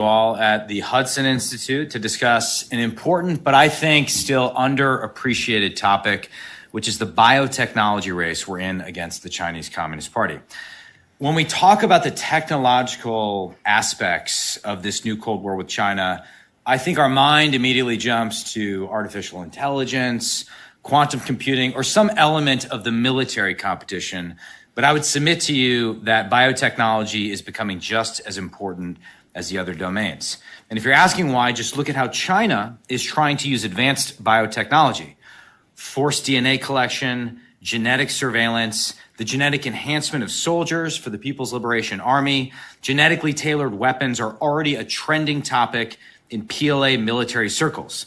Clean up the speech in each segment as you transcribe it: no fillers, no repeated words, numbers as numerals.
All at the Hudson Institute to discuss an important, but I think still underappreciated topic, which is the biotechnology race we're in against the Chinese Communist Party. When we talk about the technological aspects of this new Cold War with China, I think our mind immediately jumps to artificial intelligence, quantum computing, or some element of the military competition. But I would submit to you that biotechnology is becoming just as important as the other domains. And if you're asking why, just look at how China is trying to use advanced biotechnology. Forced DNA collection, genetic surveillance, the genetic enhancement of soldiers for the People's Liberation Army, genetically tailored weapons are already a trending topic in PLA military circles.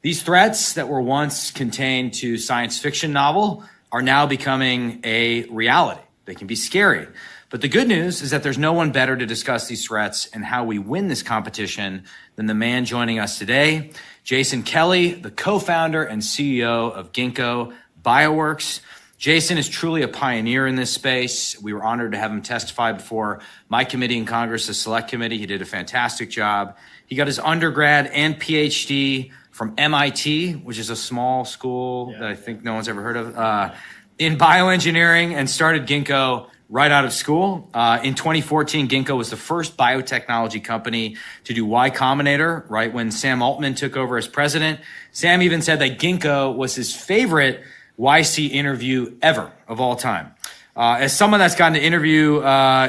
These threats that were once contained to science fiction novel are now becoming a reality. They can be scary. But the good news is that there's no one better to discuss these threats and how we win this competition than the man joining us today, Jason Kelly, the co-founder and CEO of Ginkgo Bioworks. Jason is truly a pioneer in this space. We were honored to have him testify before my committee in Congress, the Select Committee. He did a fantastic job. He got his undergrad and PhD from MIT, which is a small school that I think no one's ever heard of, in bioengineering, and started Ginkgo right out of school. In 2014, Ginkgo was the first biotechnology company to do Y Combinator, right when Sam Altman took over as president. Sam even said that Ginkgo was his favorite YC interview ever of all time. As someone that's gotten to interview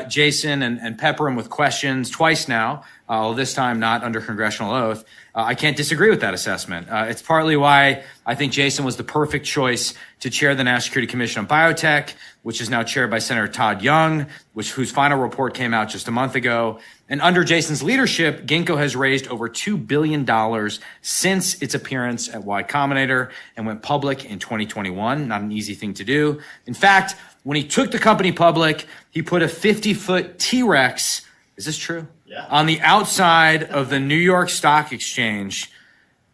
Jason and pepper him with questions twice now, this time not under congressional oath, I can't disagree with that assessment. It's partly why I think Jason was the perfect choice to chair the National Security Commission on Biotech, which is now chaired by Senator Todd Young, whose final report came out just a month ago. And under Jason's leadership, Ginkgo has raised over $2 billion since its appearance at Y Combinator and went public in 2021. Not an easy thing to do. In fact, when he took the company public, he put a 50-foot T-Rex, is this true? Yeah. On the outside of the New York Stock Exchange,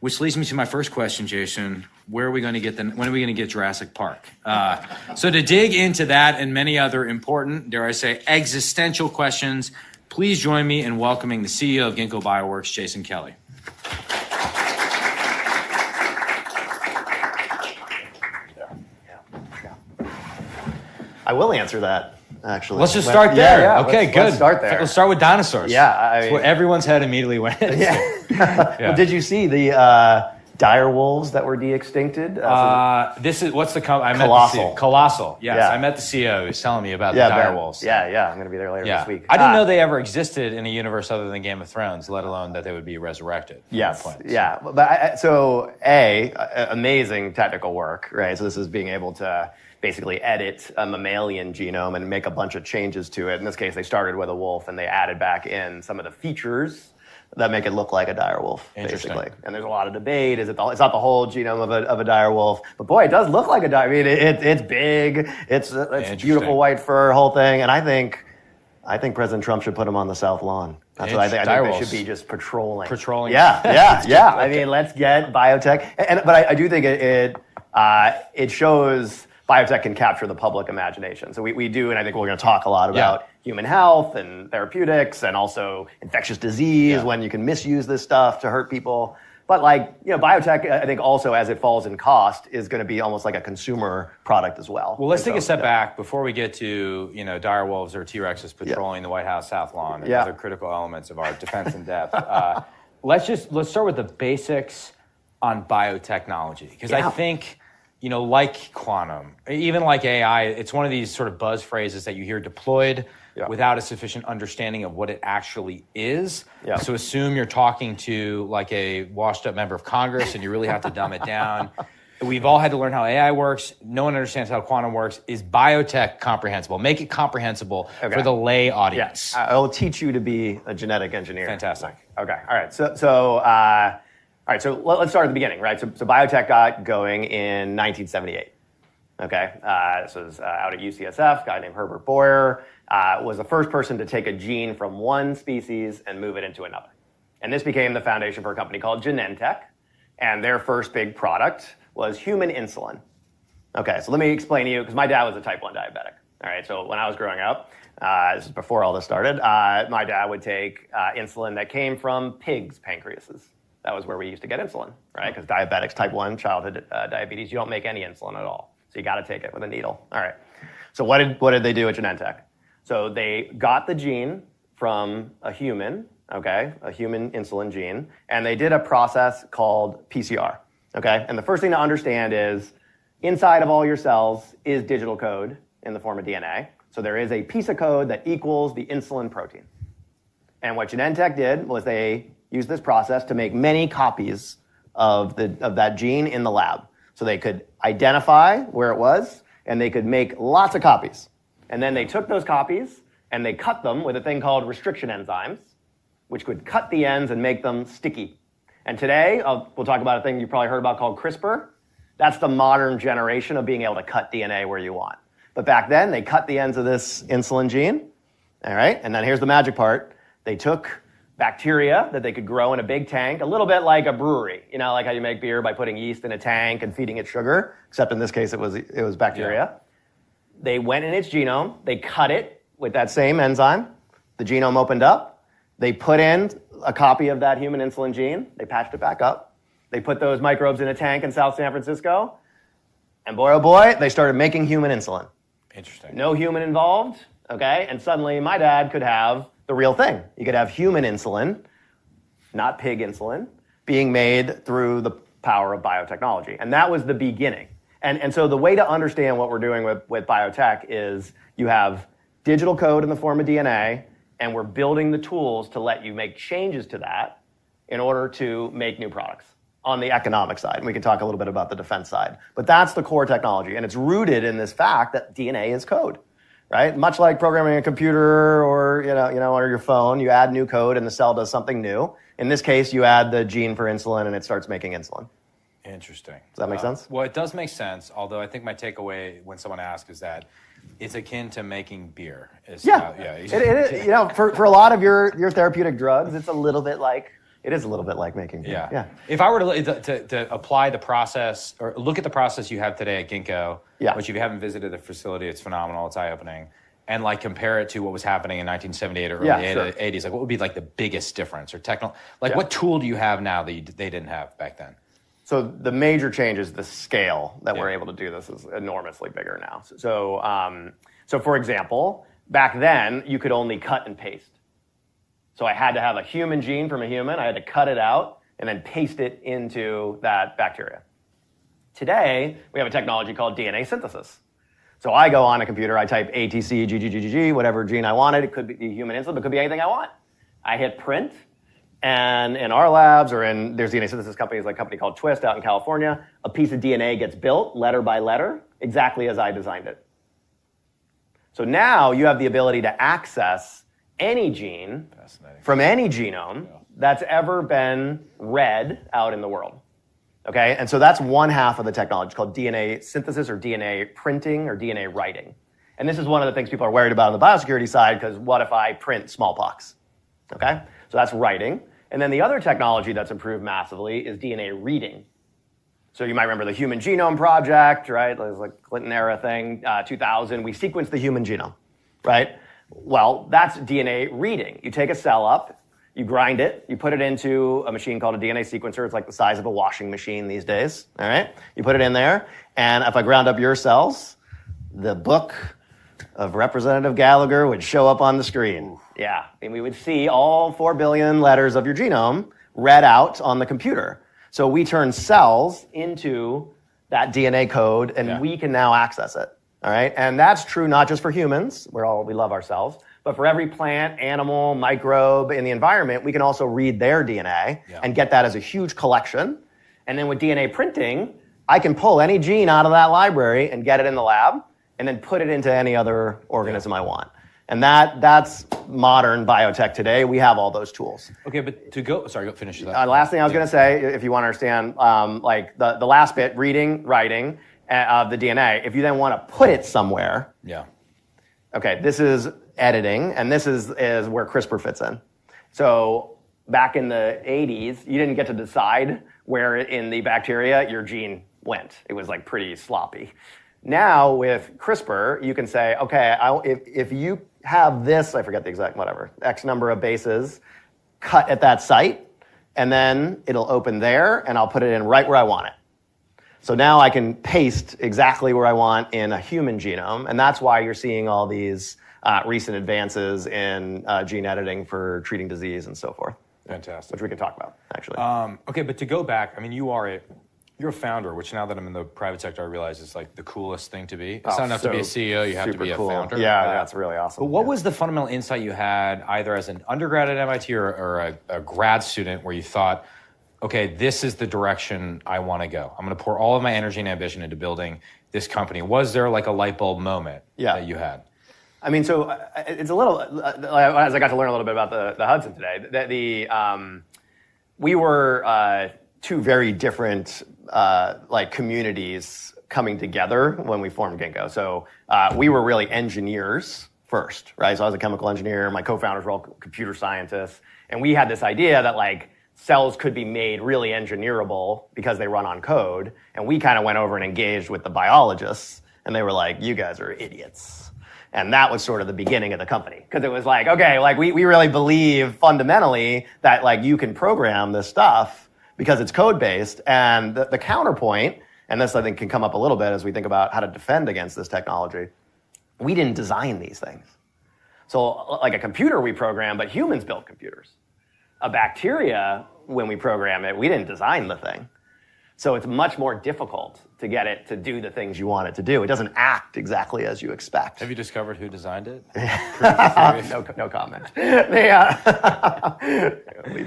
which leads me to my first question, Jason. When are we going to get Jurassic Park? So to dig into that and many other important, dare I say, existential questions, please join me in welcoming the CEO of Ginkgo Bioworks, Jason Kelly. I will answer that, actually. Let's just start there. Yeah, okay, good. Let's start there. Let's start with dinosaurs. Yeah. That's where everyone's head immediately went. Yeah. Well, did you see the dire wolves that were de-extincted? This is, what's the company? Colossal. Colossal. Yes, Yeah. I met the CEO who was telling me about the dire wolves. Yeah. I'm going to be there later this week. I didn't know they ever existed in a universe other than Game of Thrones, let alone that they would be resurrected. Yes. Yeah. But amazing technical work, right? So this is being able to basically edit a mammalian genome and make a bunch of changes to it. In this case, they started with a wolf and they added back in some of the features that make it look like a dire wolf, basically. And there's a lot of debate. It's not the whole genome of a dire wolf, but boy, it does look like a dire. I mean, it's big. It's beautiful white fur, whole thing. And I think President Trump should put him on the South Lawn. That's what I think. I think they should be just patrolling. Yeah. I mean, let's get biotech. But I do think it shows biotech can capture the public imagination. So we do, and I think we're going to talk a lot about human health and therapeutics and also infectious disease when you can misuse this stuff to hurt people. But biotech, I think also as it falls in cost is going to be almost like a consumer product as well. Well, let's take a step back before we get to, dire wolves or T-Rexes patrolling the White House South Lawn and other critical elements of our defense in depth. Let's start with the basics on biotechnology, because I think, like quantum, even like AI, it's one of these sort of buzz phrases that you hear deployed without a sufficient understanding of what it actually is. Yeah. So assume you're talking to like a washed up member of Congress and you really have to dumb it down. We've all had to learn how AI works. No one understands how quantum works. Is biotech comprehensible? Make it comprehensible for the lay audience. Yes. I will teach you to be a genetic engineer. Fantastic. Okay. All right. So let's start at the beginning, right? So biotech got going in 1978. Okay. This was out at UCSF. A guy named Herbert Boyer was the first person to take a gene from one species and move it into another. And this became the foundation for a company called Genentech. And their first big product was human insulin. Okay, so let me explain to you, because my dad was a type 1 diabetic. All right, so when I was growing up, This is before all this started. My dad would take insulin that came from pigs' pancreases. That was where we used to get insulin, right? Because diabetics, type 1 childhood diabetes, you don't make any insulin at all. So you got to take it with a needle. All right. So what did they do at Genentech? So they got the gene from a human, okay, a human insulin gene, and they did a process called PCR, okay? And the first thing to understand is inside of all your cells is digital code in the form of DNA. So there is a piece of code that equals the insulin protein. And what Genentech did was they used this process to make many copies of that gene in the lab. So they could identify where it was, and they could make lots of copies. And then they took those copies, and they cut them with a thing called restriction enzymes, which could cut the ends and make them sticky. And today, we'll talk about a thing you probably heard about called CRISPR. That's the modern generation of being able to cut DNA where you want. But back then, they cut the ends of this insulin gene, all right? And then here's the magic part. They took bacteria that they could grow in a big tank, a little bit like a brewery. You know, like how you make beer by putting yeast in a tank and feeding it sugar, except in this case, it was bacteria. Yeah. They went in its genome, they cut it with that same enzyme. The genome opened up. They put in a copy of that human insulin gene. They patched it back up. They put those microbes in a tank in South San Francisco. And boy, oh boy, they started making human insulin. Interesting. No human involved, okay? And suddenly my dad could have the real thing. You could have human insulin, not pig insulin, being made through the power of biotechnology. And that was the beginning. And so the way to understand what we're doing with biotech is you have digital code in the form of DNA, and we're building the tools to let you make changes to that in order to make new products on the economic side. And we can talk a little bit about the defense side. But that's the core technology, and it's rooted in this fact that DNA is code, right? Much like programming a computer or or your phone, you add new code and the cell does something new. In this case, you add the gene for insulin and it starts making insulin. Interesting. Does that make sense? Well, it does make sense, although I think my takeaway when someone asks is that it's akin to making beer. It is. For a lot of your therapeutic drugs, it's a little bit like making beer. Yeah. If I were to apply the process or look at the process you have today at Ginkgo, which if you haven't visited the facility, it's phenomenal, it's eye-opening, and like compare it to what was happening in 1978 or early 80s, like what would be like the biggest difference or what tool do you have now that they didn't have back then? So the major change is the scale that we're able to do this is enormously bigger now. So for example, back then you could only cut and paste. So I had to have a human gene from a human. I had to cut it out and then paste it into that bacteria. Today, we have a technology called DNA synthesis. So I go on a computer, I type ATC, GGGG, whatever gene I wanted. It could be human insulin, but it could be anything I want. I hit print, and in our labs or there's DNA synthesis companies like a company called Twist out in California, a piece of DNA gets built letter by letter exactly as I designed it. So now you have the ability to access any gene from any genome that's ever been read out in the world. Okay, and so that's one half of the technology. It's called DNA synthesis or DNA printing or DNA writing. And this is one of the things people are worried about on the biosecurity side, because what if I print smallpox? Okay, so that's writing. And then the other technology that's improved massively is DNA reading. So you might remember the Human Genome Project, right? It was like Clinton era thing, 2000. We sequenced the human genome, right? Well, that's DNA reading. You take a cell up, you grind it, you put it into a machine called a DNA sequencer. It's like the size of a washing machine these days, all right? You put it in there, and if I ground up your cells, the book of Representative Gallagher would show up on the screen. Yeah, and we would see all 4 billion letters of your genome read out on the computer. So we turn cells into that DNA code, and we can now access it, all right? And that's true not just for humans, we love our cells, but for every plant, animal, microbe in the environment, we can also read their DNA and get that as a huge collection. And then with DNA printing, I can pull any gene out of that library and get it in the lab and then put it into any other organism I want. And that's modern biotech today. We have all those tools. Okay, but finish that. Last thing I was going to say, if you want to understand, like the last bit, reading, writing of the DNA, if you then want to put it somewhere. Yeah. Okay, this is editing, and this is where CRISPR fits in. So back in the 80s, you didn't get to decide where in the bacteria your gene went. It was like pretty sloppy. Now with CRISPR, you can say, okay, if you have this, I forget the exact, whatever, X number of bases cut at that site, and then it'll open there, and I'll put it in right where I want it. So now I can paste exactly where I want in a human genome, and that's why you're seeing all these recent advances in gene editing for treating disease and so forth. Fantastic. Which we can talk about, actually. Okay, but to go back, I mean, you're a founder, which now that I'm in the private sector, I realize is like the coolest thing to be. It's not enough to be a CEO, you have to be a founder. Yeah, that's really awesome. But what was the fundamental insight you had, either as an undergrad at MIT or a grad student, where you thought, okay, this is the direction I want to go. I'm going to pour all of my energy and ambition into building this company. Was there like a light bulb moment that you had? I mean, so it's a little, as I got to learn a little bit about the Hudson today, we were two very different like communities coming together when we formed Ginkgo. So we were really engineers first, right? So I was a chemical engineer. My co-founders were all computer scientists. And we had this idea that like cells could be made really engineerable because they run on code. And we kind of went over and engaged with the biologists. And they were like, you guys are idiots. And that was sort of the beginning of the company. Because it was like, okay, like we really believe fundamentally that like you can program this stuff because it's code-based. And the counterpoint, and this I think can come up a little bit as we think about how to defend against this technology, we didn't design these things. So like a computer we program, but humans build computers. A bacteria, when we program it, we didn't design the thing. So it's much more difficult to get it to do the things you want it to do. It doesn't act exactly as you expect. Have you discovered who designed it? No comment. Leave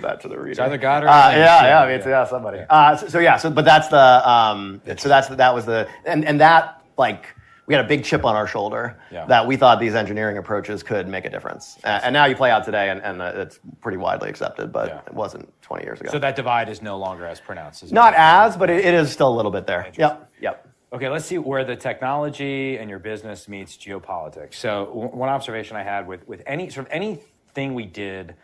that to the reader. It's either God or somebody. But that's the that was the and that like we had a big chip on our shoulder that we thought these engineering approaches could make a difference. And now you play out today, and it's pretty widely accepted, but it wasn't 20 years ago. So that divide is no longer as pronounced. Not as, but it is still a little bit there. Yep. Okay, let's see where the technology and your business meets geopolitics. So one observation I had with anything we did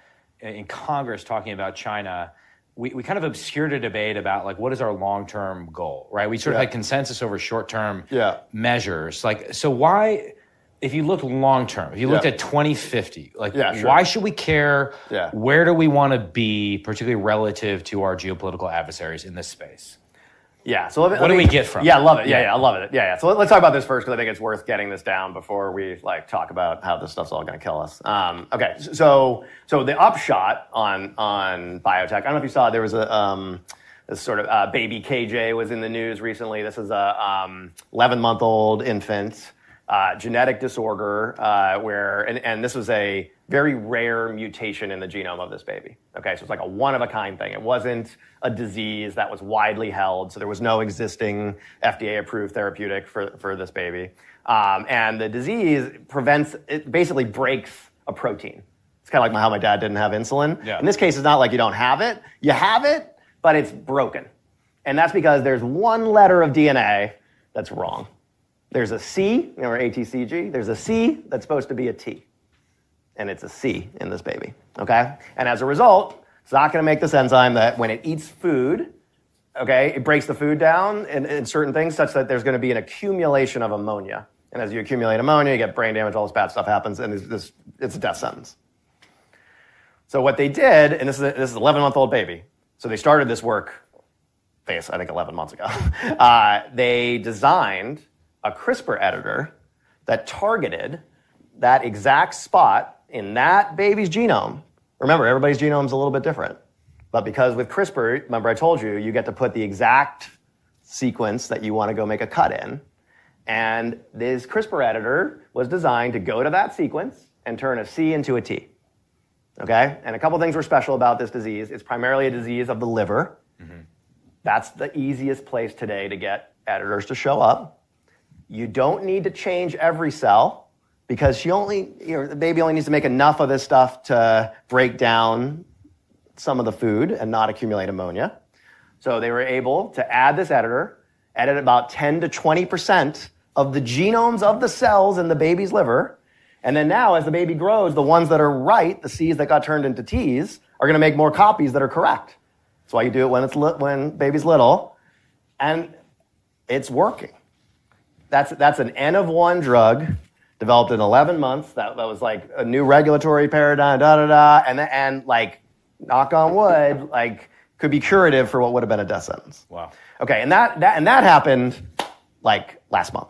in Congress talking about China, we kind of obscured a debate about like what is our long-term goal, right? We sort of had consensus over short-term measures. Like, so why, if you look long-term, if you looked at 2050, like why should we care? Where do we want to be, particularly relative to our geopolitical adversaries in this space? Yeah. So what do we get from it? I love it. I love it. So let's talk about this first because I think it's worth getting this down before we like talk about how this stuff's all going to kill us. Okay. So the upshot on biotech. I don't know if you saw there was a this sort of baby KJ was in the news recently. This is a 11-month-old infant. Genetic disorder where and this was a very rare mutation in the genome of this baby. Okay, so it's like a one-of-a-kind thing. It wasn't a disease that was widely held, so there was no existing FDA-approved therapeutic for this baby. And the disease basically breaks a protein. It's kind of like how my dad didn't have insulin. In this case, it's not like you don't have it. You have it, but it's broken. And that's because there's one letter of DNA that's wrong. There's a C, or ATCG, there's a C that's supposed to be a T. And it's a C in this baby, okay? And as a result, it's not gonna make this enzyme that when it eats food, okay, it breaks the food down in certain things such that there's gonna be an accumulation of ammonia. And as you accumulate ammonia, you get brain damage, all this bad stuff happens, and it's a death sentence. So what they did, and this is an 11-month-old baby, so they started this work, I think 11 months ago. They designed a CRISPR editor that targeted that exact spot in that baby's genome. Remember, everybody's genome is a little bit different. But because with CRISPR, remember I told you, you get to put the exact sequence that you want to go make a cut in. And this CRISPR editor was designed to go to that sequence and turn a C into a T. Okay? And a couple things were special about this disease. It's primarily a disease of the liver. That's the easiest place today to get editors to show up. You don't need to change every cell because the baby only needs to make enough of this stuff to break down some of the food and not accumulate ammonia. So they were able to add this editor, edit about 10 to 20% of the genomes of the cells in the baby's liver. And then now, as the baby grows, the ones that are right, the C's that got turned into T's, are going to make more copies that are correct. That's why you do it when baby's little. And it's working. That's an N of 1 drug developed in 11 months. That was like a new regulatory paradigm, and like, knock on wood, like could be curative for what would have been a death sentence. Wow. Okay, and that happened like last month.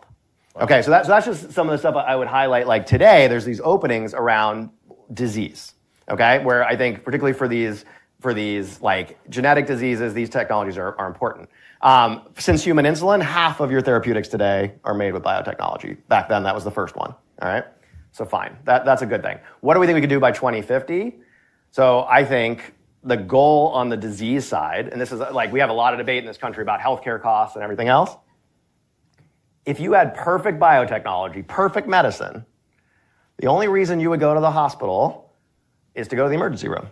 Wow. Okay, so that's just some of the stuff I would highlight. Like today, there's these openings around disease. Okay, where I think particularly for these like genetic diseases, these technologies are important. Since human insulin, half of your therapeutics today are made with biotechnology. Back then, that was the first one. All right, so fine, that's a good thing. What do we think we could do by 2050? So I think the goal on the disease side, and this is like we have a lot of debate in this country about healthcare costs and everything else. If you had perfect biotechnology, perfect medicine, the only reason you would go to the hospital is to go to the emergency room.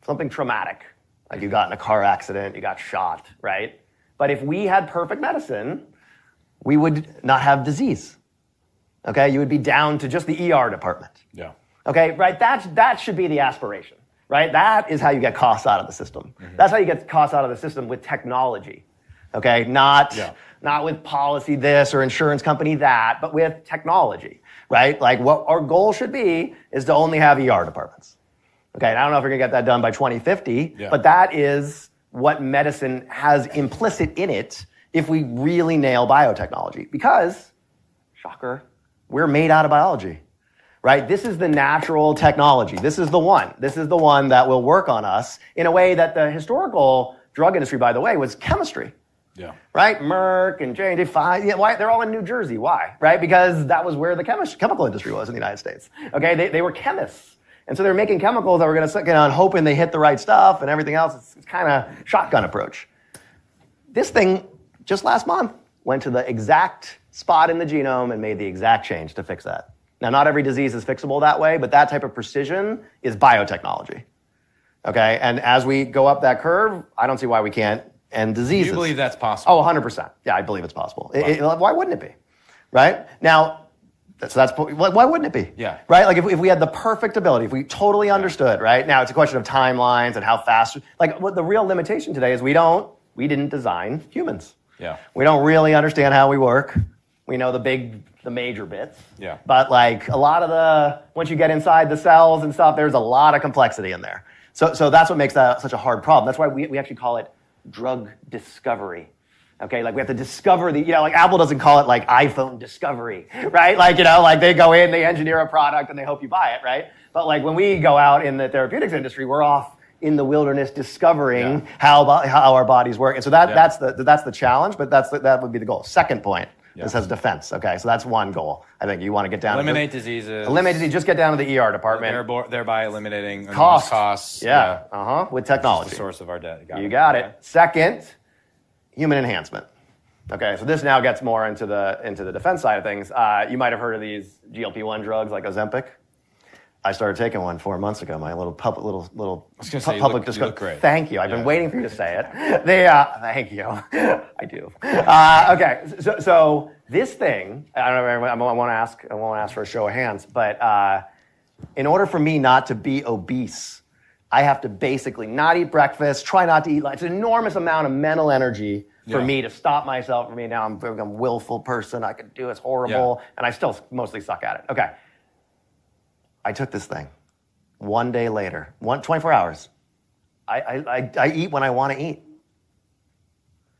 Something traumatic, like you got in a car accident, you got shot, right? But if we had perfect medicine, we would not have disease. Okay, you would be down to just the ER department. Yeah. Okay, right? That should be the aspiration, right? That is how you get costs out of the system. Mm-hmm. That's how you get costs out of the system with technology. Okay, not with policy this or insurance company that, but with technology, right? Like what our goal should be is to only have ER departments. Okay, and I don't know if we're gonna get that done by 2050, but that is what medicine has implicit in it if we really nail biotechnology. Because, shocker, we're made out of biology, right? This is the natural technology. This is the one. This is the one that will work on us in a way that the historical drug industry, by the way, was chemistry. Yeah. Right? Merck and J&J, why? They're all in New Jersey. Why? Right? Because that was where the chemical industry was in the United States. Okay? They were chemists. And so they're making chemicals that were going to get on hoping they hit the right stuff and everything else. It's kind of shotgun approach. This thing, just last month, went to the exact spot in the genome and made the exact change to fix that. Now, not every disease is fixable that way, but that type of precision is biotechnology. Okay? And as we go up that curve, I don't see why we can't end diseases. Do you believe that's possible? Oh, 100%. Yeah, I believe it's possible. Wow. Why wouldn't it be? Right? Now, why wouldn't it be? Yeah. Right? Like if we had the perfect ability, if we totally understood, right? Now it's a question of timelines and how fast. Like what the real limitation today is we didn't design humans. Yeah. We don't really understand how we work. We know the major bits. Yeah. But like a lot of once you get inside the cells and stuff, there's a lot of complexity in there. So that's what makes that such a hard problem. That's why we actually call it drug discovery. Okay, like we have to discover like Apple doesn't call it like iPhone discovery, right? Like, like they go in, they engineer a product and they hope you buy it, right? But like when we go out in the therapeutics industry, we're off in the wilderness discovering how our bodies work. And so that's the challenge, but that would be the goal. Second point, this has defense. Okay, so that's one goal. I think you want to get down eliminate diseases. Just get down to the ER department. Thereby eliminating costs. Yeah, with technology. That's the source of our debt. You got it. Second, human enhancement. Okay, so this now gets more into the defense side of things. You might have heard of these GLP-1 drugs like Ozempic. I started taking one 4 months ago. My little public discussion. You look great. Thank you. I've been waiting for you to say it. Thank you. I do. Okay, so this thing. I don't know. I won't ask for a show of hands, but in order for me not to be obese, I have to basically not eat breakfast, try not to eat lunch. It's an enormous amount of mental energy for me to stop myself. For me now, I'm a willful person. I can do it's horrible, and I still mostly suck at it. Okay. I took this thing. 1 day later, 24 hours. I eat when I want to eat.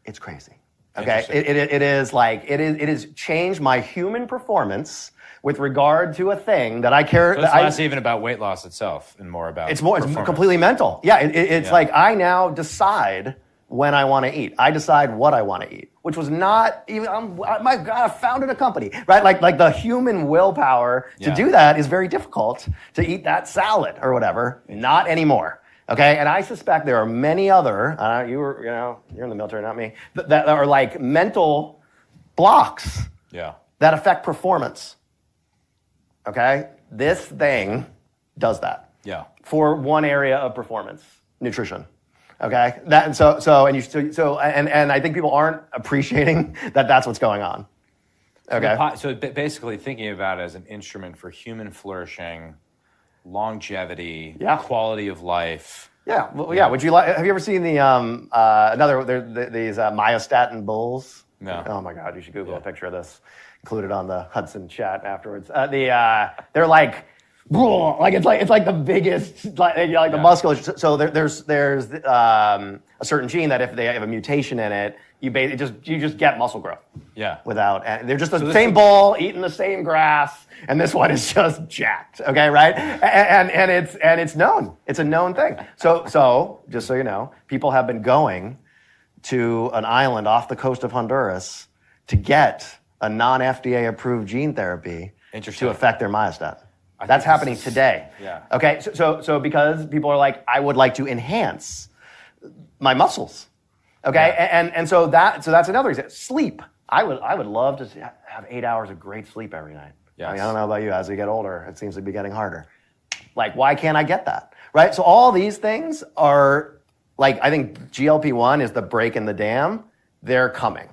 It's crazy. Okay, it is changed my human performance with regard to a thing that I care. So it's less even about weight loss itself, and more about it's completely mental. Yeah, it's like I now decide when I want to eat. I decide what I want to eat, which was not even. My God, I founded a company, right? Like the human willpower to do that is very difficult. To eat that salad or whatever, not anymore. Okay, and I suspect there are many other. You're in the military, not me. That are like mental blocks. Yeah. That affect performance. Okay, this thing does that. Yeah. For one area of performance, nutrition. Okay, and I think people aren't appreciating that that's what's going on. Okay. So basically thinking about it as an instrument for human flourishing, longevity, quality of life. Yeah. Well, yeah. Have you ever seen these myostatin bulls? No. Oh my God, you should Google a picture of this. included on the Hudson chat afterwards. They're like it's like the biggest, the muscular. So there's a certain gene that if they have a mutation in it, you just get muscle growth. Yeah. And they're just the same bull eating the same grass, and this one is just jacked. Okay, right? And it's known. It's a known thing. So just so you know, people have been going to an island off the coast of Honduras to get a non-FDA approved gene therapy to affect their myostatin. That's happening today. Yeah. Okay. So because people are like, I would like to enhance my muscles. Okay. Yeah. And so that's another example. Sleep. I would love to have 8 hours of great sleep every night. Yes. I mean, I don't know about you. As we get older, it seems to be getting harder. Like, why can't I get that? Right. So all these things are like, I think GLP-1 is the break in the dam. They're coming.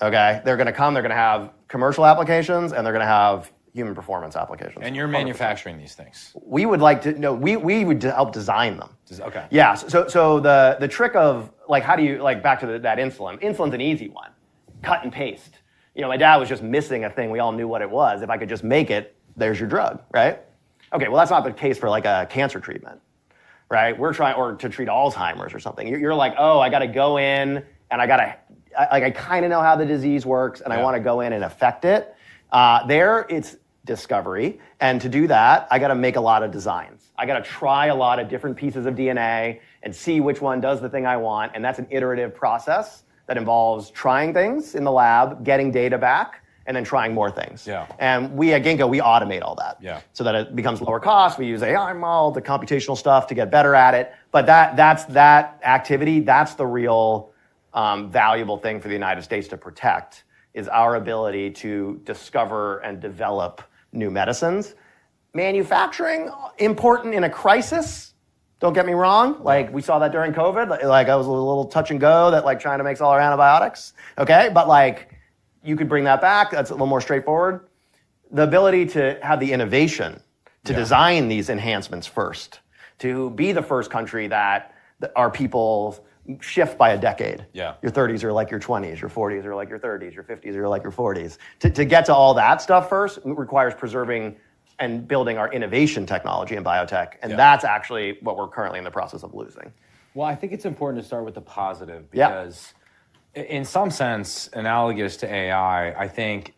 Okay. They're going to come. They're going to have commercial applications, and they're going to have human performance applications. And you're 100%. Manufacturing these things. We would like to, no, we would help design them. Okay. Yeah, so the trick of, like, how do you, like, back to that insulin. Insulin's an easy one. Cut and paste. You know, my dad was just missing a thing. We all knew what it was. If I could just make it, there's your drug, right? Okay, well, that's not the case for, like, a cancer treatment, right? We're trying, or to treat Alzheimer's or something. You're like, oh, I got to go in, and I kind of know how the disease works, and I want to go in and affect it. It's discovery, and to do that, I got to make a lot of designs. I got to try a lot of different pieces of DNA and see which one does the thing I want, and that's an iterative process that involves trying things in the lab, getting data back, and then trying more things. Yeah. And we at Ginkgo, we automate all that. Yeah. So that it becomes lower cost. We use AI model, the computational stuff to get better at it. But that's that activity, that's the real valuable thing for the United States to protect, is our ability to discover and develop new medicines. Manufacturing, important in a crisis. Don't get me wrong. Like, we saw that during COVID. Like, I was a little touch and go that, like, China makes all our antibiotics. Okay? But, like, you could bring that back. That's a little more straightforward. The ability to have the innovation to design these enhancements first, to be the first country that our people shift by a decade. Yeah. Your 30s are like your 20s, your 40s are like your 30s, your 50s are like your 40s. To get to all that stuff first requires preserving and building our innovation technology in biotech, and that's actually what we're currently in the process of losing. Well, I think it's important to start with the positive, because in some sense, analogous to AI, I think,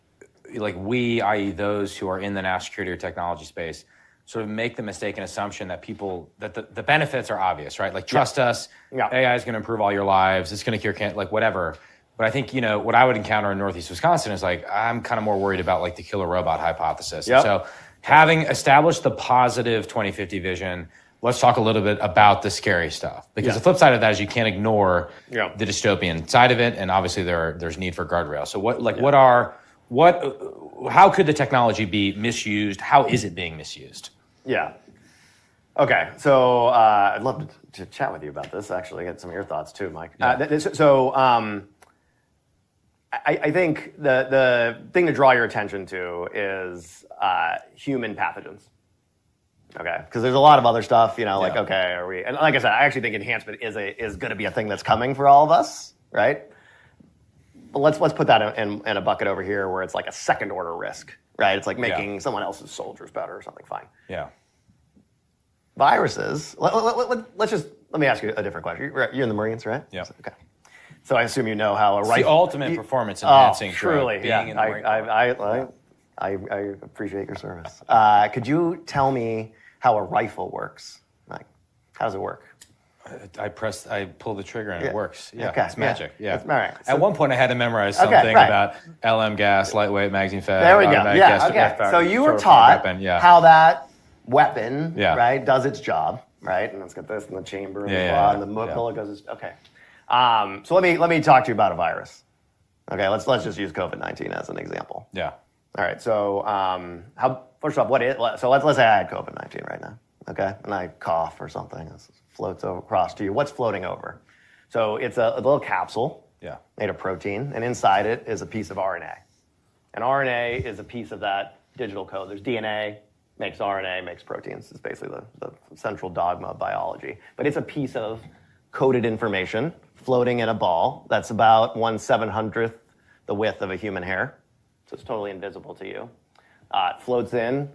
like, we, i.e. those who are in the national security or technology space, sort of make the mistaken assumption that the benefits are obvious, right? Like, trust us, AI is going to improve all your lives, it's going to cure cancer, like, whatever. But I think, what I would encounter in Northeast Wisconsin is, like, I'm kind of more worried about, like, the killer robot hypothesis. Yep. So having established the positive 2050 vision, let's talk a little bit about the scary stuff. Because the flip side of that is you can't ignore the dystopian side of it, and obviously there's need for guardrails. So how could the technology be misused? How is it being misused? Yeah. Okay. So I'd love to chat with you about this, actually, get some of your thoughts too, Mike. Yeah. I think the thing to draw your attention to is human pathogens. Okay, because there's a lot of other stuff, like, okay, are we? And like I said, I actually think enhancement is going to be a thing that's coming for all of us, right? But let's put that in a bucket over here where it's like a second order risk, right? It's like making someone else's soldiers better or something. Fine. Yeah. Viruses. Let me ask you a different question. You're in the Marines, right? Yeah. Okay. So I assume you know how a rifle. The ultimate performance enhancing. Truly, being in the Marine. I appreciate your service. Could you tell me how a rifle works? Like, how does it work? I pull the trigger and it works. Yeah, okay. It's magic. Yeah. It's, all right. At one point I had to memorize something about LM gas, lightweight, magazine fed. There we go. Yeah, okay. So you were taught how that weapon, right, does its job, right? And let's get this in the chamber and the bullet goes, okay. So let me talk to you about a virus. Okay, let's just use COVID-19 as an example. Yeah. All right. So first off, let's say I had COVID-19 right now. Okay, and I cough or something. This floats across to you. What's floating over? So it's a little capsule made of protein, and inside it is a piece of RNA. And RNA is a piece of that digital code. There's DNA, makes RNA, makes proteins. It's basically the central dogma of biology. But it's a piece of coded information floating in a ball that's about 1/700th the width of a human hair. so it's totally invisible to you. It floats in,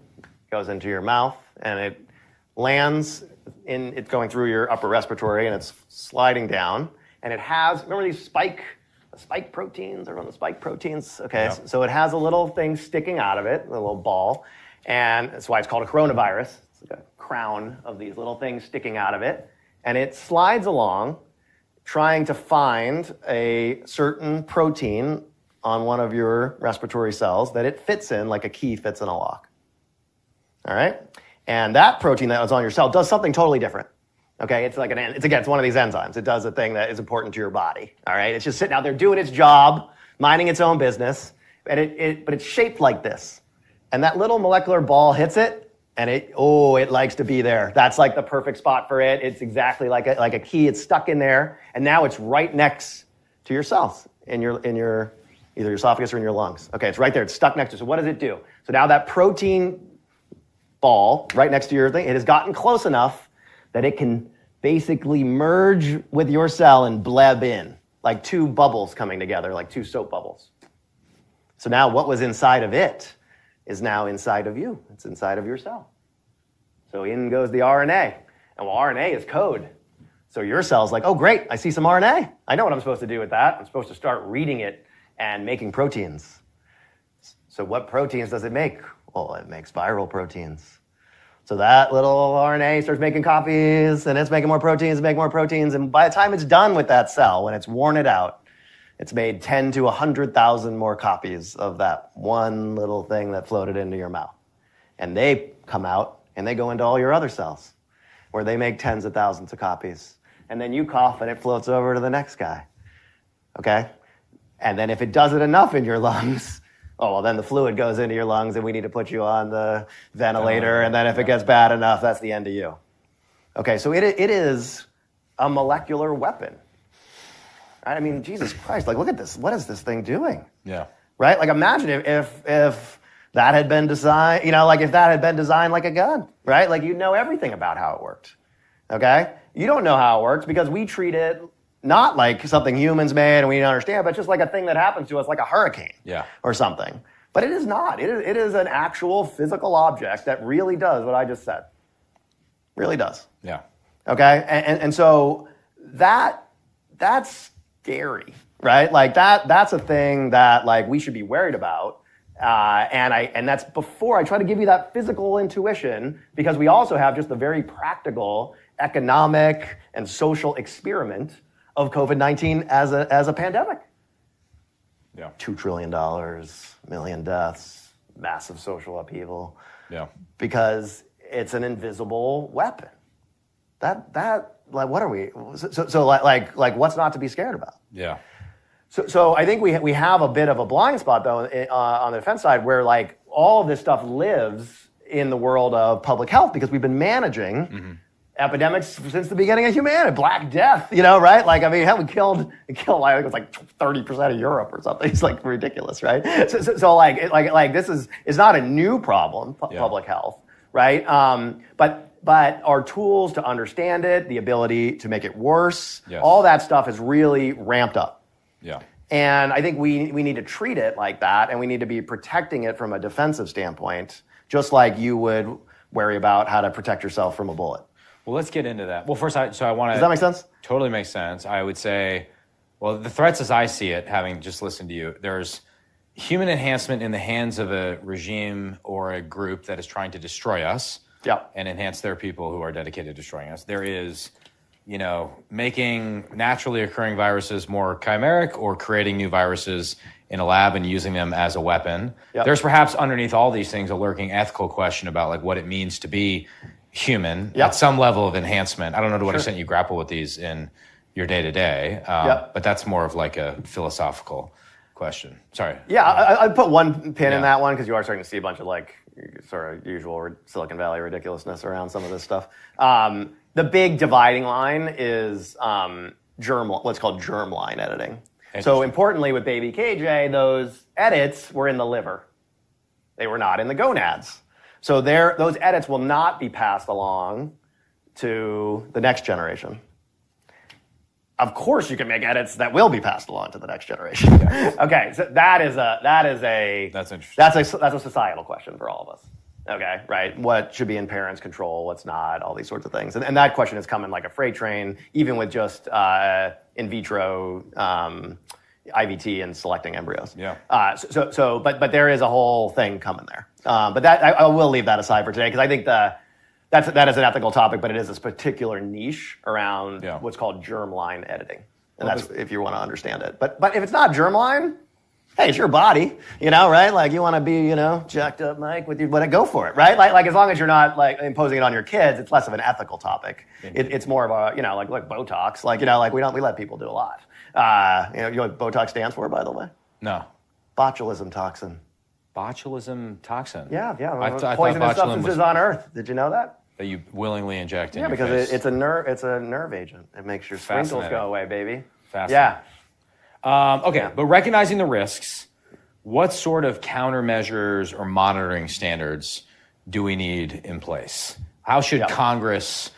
goes into your mouth, and it lands it's going through your upper respiratory, and it's sliding down. And it has, remember these spike proteins, everyone, the spike proteins? Okay, Yep. So it has a little thing sticking out of it, a little ball, and that's why it's called a coronavirus. It's like a crown of these little things sticking out of it. And it slides along, trying to find a certain protein on one of your respiratory cells that it fits in like a key fits in a lock. All right? And that protein that was on your cell does something totally different. Okay? It's one of these enzymes. It does a thing that is important to your body. All right? It's just sitting out there doing its job, minding its own business, but it's shaped like this. And that little molecular ball hits it, and it likes to be there. That's like the perfect spot for it. It's exactly like a key. It's stuck in there, and now it's right next to your cells in your either your esophagus or in your lungs. Okay, it's right there. It's stuck next to it. So what does it do? So now that protein ball right next to your thing, it has gotten close enough that it can basically merge with your cell and bleb in, like two bubbles coming together, like two soap bubbles. So now what was inside of it is now inside of you. It's inside of your cell. So in goes the RNA. And well, RNA is code. So your cell's like, oh, great, I see some RNA. I know what I'm supposed to do with that. I'm supposed to start reading it and making proteins. So what proteins does it make? Well, it makes viral proteins. So that little RNA starts making copies, and it's making more proteins, and by the time it's done with that cell, when it's worn it out, it's made 10 to 100,000 more copies of that one little thing that floated into your mouth. And they come out, and they go into all your other cells, where they make tens of thousands of copies. And then you cough, and it floats over to the next guy. Okay? And then if it does it enough in your lungs, then the fluid goes into your lungs, and we need to put you on the ventilator. And then if it gets bad enough, that's the end of you. Okay, so it is a molecular weapon. Right? I mean, Jesus Christ, like, look at this. What is this thing doing? Yeah. Right? Like, imagine if that had been designed, if that had been designed like a gun, right? Like, you'd know everything about how it worked. Okay? You don't know how it works because we treat it not like something humans made and we didn't understand, but just like a thing that happens to us, like a hurricane or something. But it is not. It is an actual physical object that really does what I just said. Really does. Yeah. Okay? And so that's scary, right? Like that's a thing that like we should be worried about. And that's before I try to give you that physical intuition, because we also have just the very practical economic and social experiment of COVID-19 as a pandemic. Yeah. $2 trillion, million deaths, massive social upheaval. Yeah. Because it's an invisible weapon. That like, what are we? So like what's not to be scared about? Yeah. So I think we have a bit of a blind spot though on the defense side, where like all of this stuff lives in the world of public health, because we've been managing epidemics since the beginning of humanity. Black Death, right? Like, I mean, hell, we killed I think it was like 30% of Europe or something. It's like ridiculous, right? So like this is not a new problem, public health, right? But our tools to understand it, the ability to make it worse, all that stuff is really ramped up. Yeah. And I think we need to treat it like that, and we need to be protecting it from a defensive standpoint, just like you would worry about how to protect yourself from a bullet. Well, let's get into that. Well, first, I want to... Does that make sense? Totally makes sense. I would say, well, the threats as I see it, having just listened to you, there's human enhancement in the hands of a regime or a group that is trying to destroy us and enhance their people who are dedicated to destroying us. There is, making naturally occurring viruses more chimeric or creating new viruses in a lab and using them as a weapon. Yep. There's perhaps underneath all these things a lurking ethical question about like what it means to be human at some level of enhancement. I don't know to what extent you grapple with these in your day-to-day, but that's more of like a philosophical question. Sorry. Yeah, I put one pin in that one because you are starting to see a bunch of like sort of usual Silicon Valley ridiculousness around some of this stuff. The big dividing line is what's called germline editing. So importantly with baby KJ, those edits were in the liver. They were not in the gonads. So those edits will not be passed along to the next generation. of course you can make edits that will be passed along to the next generation. Yes. Okay, so that's interesting. That's a societal question for all of us. Okay, right? What should be in parents' control? What's not? All these sorts of things, and that question has come in like a freight train, even with just in vitro IVT and selecting embryos. Yeah. But there is a whole thing coming there. But that I will leave that aside for today because I think that is an ethical topic, but it is this particular niche around what's called germline editing, and that's if you want to understand it. But if it's not germline, hey, it's your body, right? Like you want to be, jacked up, Mike, but go for it, right? Like as long as you're not like imposing it on your kids, it's less of an ethical topic. It's more of a, like Botox, like we let people do a lot. You know what Botox stands for, by the way? No. Botulism toxin. Botulism toxin. Yeah. I Poisonous substances on Earth. Did you know that? That you willingly inject in your because face. It's a nerve agent. It makes your sprinkles go away, baby. Fascinating. Yeah. But recognizing the risks, what sort of countermeasures or monitoring standards do we need in place? How should Congress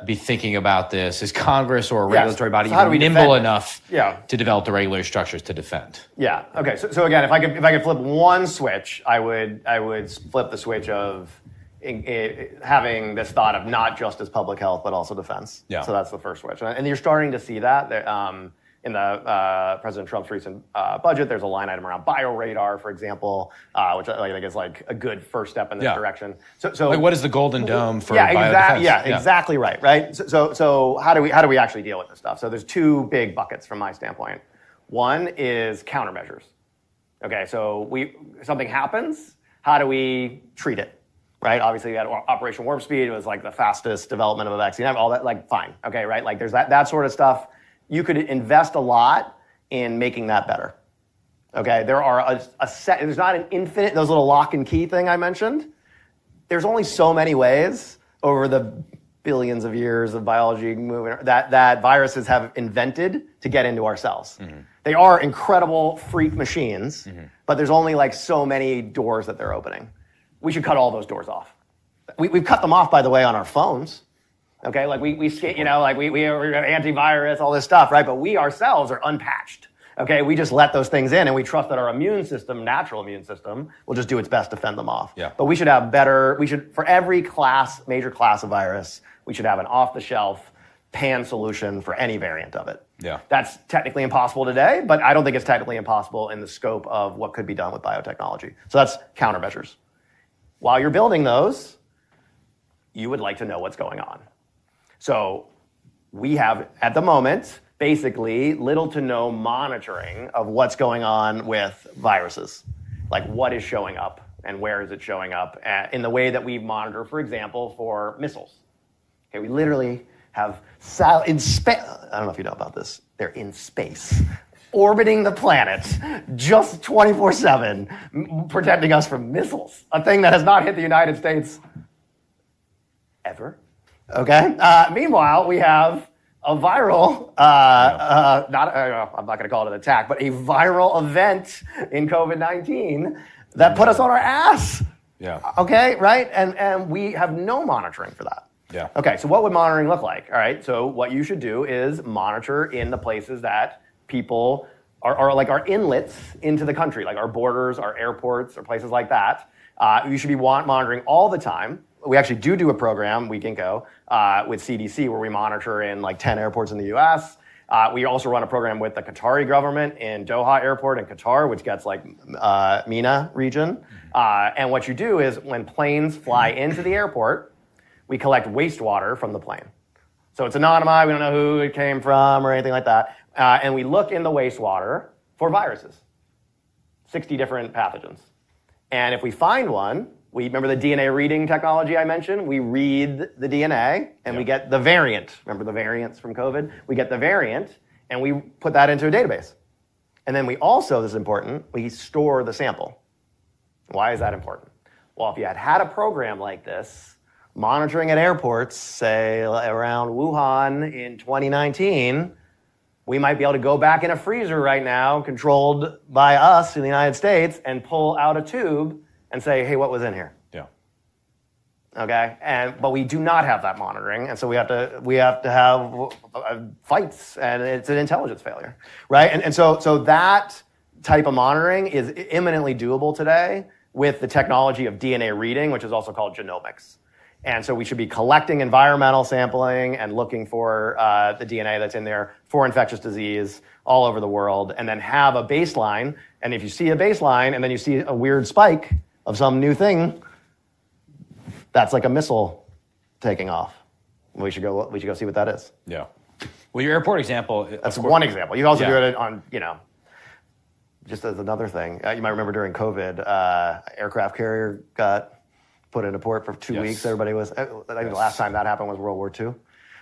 be thinking about this? Is Congress or a regulatory body nimble enough to develop the regulatory structures to defend? Yeah. Okay. So again, if I could flip one switch, I would flip the switch of having this thought of not just as public health but also defense. Yeah. So that's the first switch, and you're starting to see that. In the President Trump's recent budget, there's a line item around bioradar, for example, which I think is like a good first step in this direction. So like what is the golden dome for biodefense? Exactly right. So how do we actually deal with this stuff? So there's two big buckets from my standpoint. One is countermeasures. Okay, so something happens, how do we treat it? Right? Obviously, you had Operation Warp Speed. It was like the fastest development of a vaccine. All that, like, fine. Okay, right? Like, there's that sort of stuff. You could invest a lot in making that better. Okay, there are there's not an infinite, those little lock and key thing I mentioned. There's only so many ways over the billions of years of biology moving that viruses have invented to get into our cells. Mm-hmm. They are incredible freak machines, but there's only like so many doors that they're opening. We should cut all those doors off. We've cut them off, by the way, on our phones. Okay, like we like we are antivirus, all this stuff, right? But we ourselves are unpatched. Okay, we just let those things in, and we trust that our immune system, natural immune system, will just do its best to fend them off. Yeah. But we should have for every major class of virus, we should have an off-the-shelf pan solution for any variant of it. Yeah. That's technically impossible today, but I don't think it's technically impossible in the scope of what could be done with biotechnology. So that's countermeasures. While you're building those, you would like to know what's going on. So we have, at the moment, basically little to no monitoring of what's going on with viruses. Like what is showing up and where is it showing up in the way that we monitor, for example, for missiles. Okay, we literally have in space. I don't know if you know about this. They're in space, orbiting the planet, just 24/7, protecting us from missiles. A thing that has not hit the United States ever. Okay. Meanwhile, we have a viral, I'm not going to call it an attack, but a viral event in COVID-19 that put us on our ass. Yeah. Okay, right? And we have no monitoring for that. Yeah. Okay, so what would monitoring look like? All right, so what you should do is monitor in the places that people are like our inlets into the country, like our borders, our airports, or places like that. You should be monitoring all the time. We actually do a program, Ginkgo, with CDC where we monitor in like 10 airports in the US. We also run a program with the Qatari government in Doha Airport in Qatar, which gets like MENA region. And what you do is when planes fly into the airport, we collect wastewater from the plane. So it's anonymized, we don't know who it came from or anything like that. And we look in the wastewater for viruses, 60 different pathogens. And if we find one, we remember the DNA reading technology I mentioned? We read the DNA and we get the variant. Remember the variants from COVID? We get the variant and we put that into a database. And then we also, this is important, we store the sample. Why is that important? Well, if you had a program like this, monitoring at airports, say around Wuhan in 2019, we might be able to go back in a freezer right now, controlled by us in the United States, and pull out a tube and say, hey, what was in here? Yeah. Okay, but we do not have that monitoring, and so we have to have fights, and it's an intelligence failure, right? And so that type of monitoring is imminently doable today with the technology of DNA reading, which is also called genomics. And so we should be collecting environmental sampling and looking for the DNA that's in there for infectious disease all over the world, and then have a baseline. And if you see a baseline and then you see a weird spike of some new thing, that's like a missile taking off. We should go see what that is. Yeah. Well, your airport example. That's one example. You can also do it on, just as another thing. You might remember during COVID, aircraft carrier got put into port for 2 weeks. Everybody was, I think the last time that happened was World War II,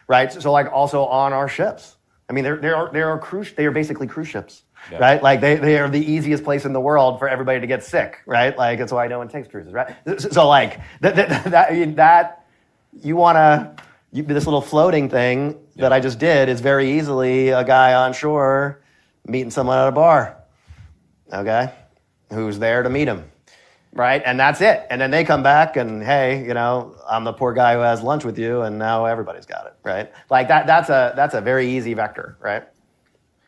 right? So like also on our ships. I mean, they are basically cruise ships, right? Like they are the easiest place in the world for everybody to get sick, right? Like that's why no one takes cruises, right? So like that you want to, this little floating thing that I just did is very easily a guy on shore meeting someone at a bar, okay, who's there to meet him. Right, and that's it. And then they come back and, hey, I'm the poor guy who has lunch with you, and now everybody's got it, right? Like that's a very easy vector, right?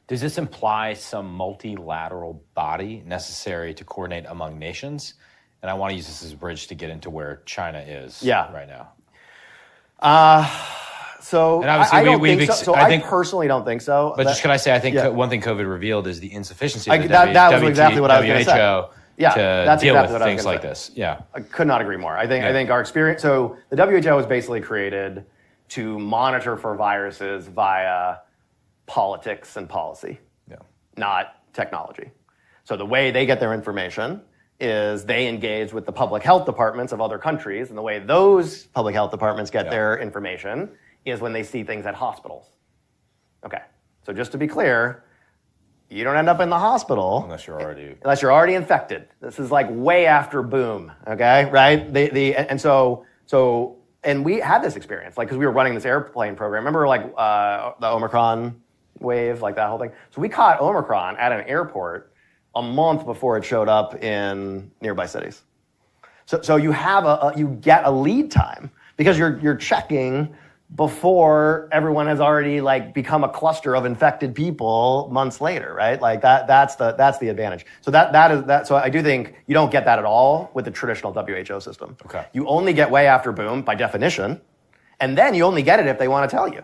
Does this imply some multilateral body necessary to coordinate among nations? And I want to use this as a bridge to get into where China is right now. So and obviously I don't think so. So I personally don't think so. But just can I say, I think one thing COVID revealed is the insufficiency of the that was exactly what I was going to say. To deal with things like this. Yeah. I could not agree more. I think our experience, so the WHO was basically created to monitor for viruses via politics and policy, not technology. So the way they get their information is they engage with the public health departments of other countries, and the way those public health departments get their information is when they see things at hospitals. Okay, so just to be clear, you don't end up in the hospital unless you're already infected. This is like way after boom, okay, right? And we had this experience, like, because we were running this airplane program. Remember, like the Omicron wave, like that whole thing. So we caught Omicron at an airport a month before it showed up in nearby cities. So you have you get a lead time because you're checking before everyone has already like become a cluster of infected people months later, right? Like that's the advantage. So that is. So I do think you don't get that at all with the traditional WHO system. Okay. You only get way after boom by definition, and then you only get it if they want to tell you.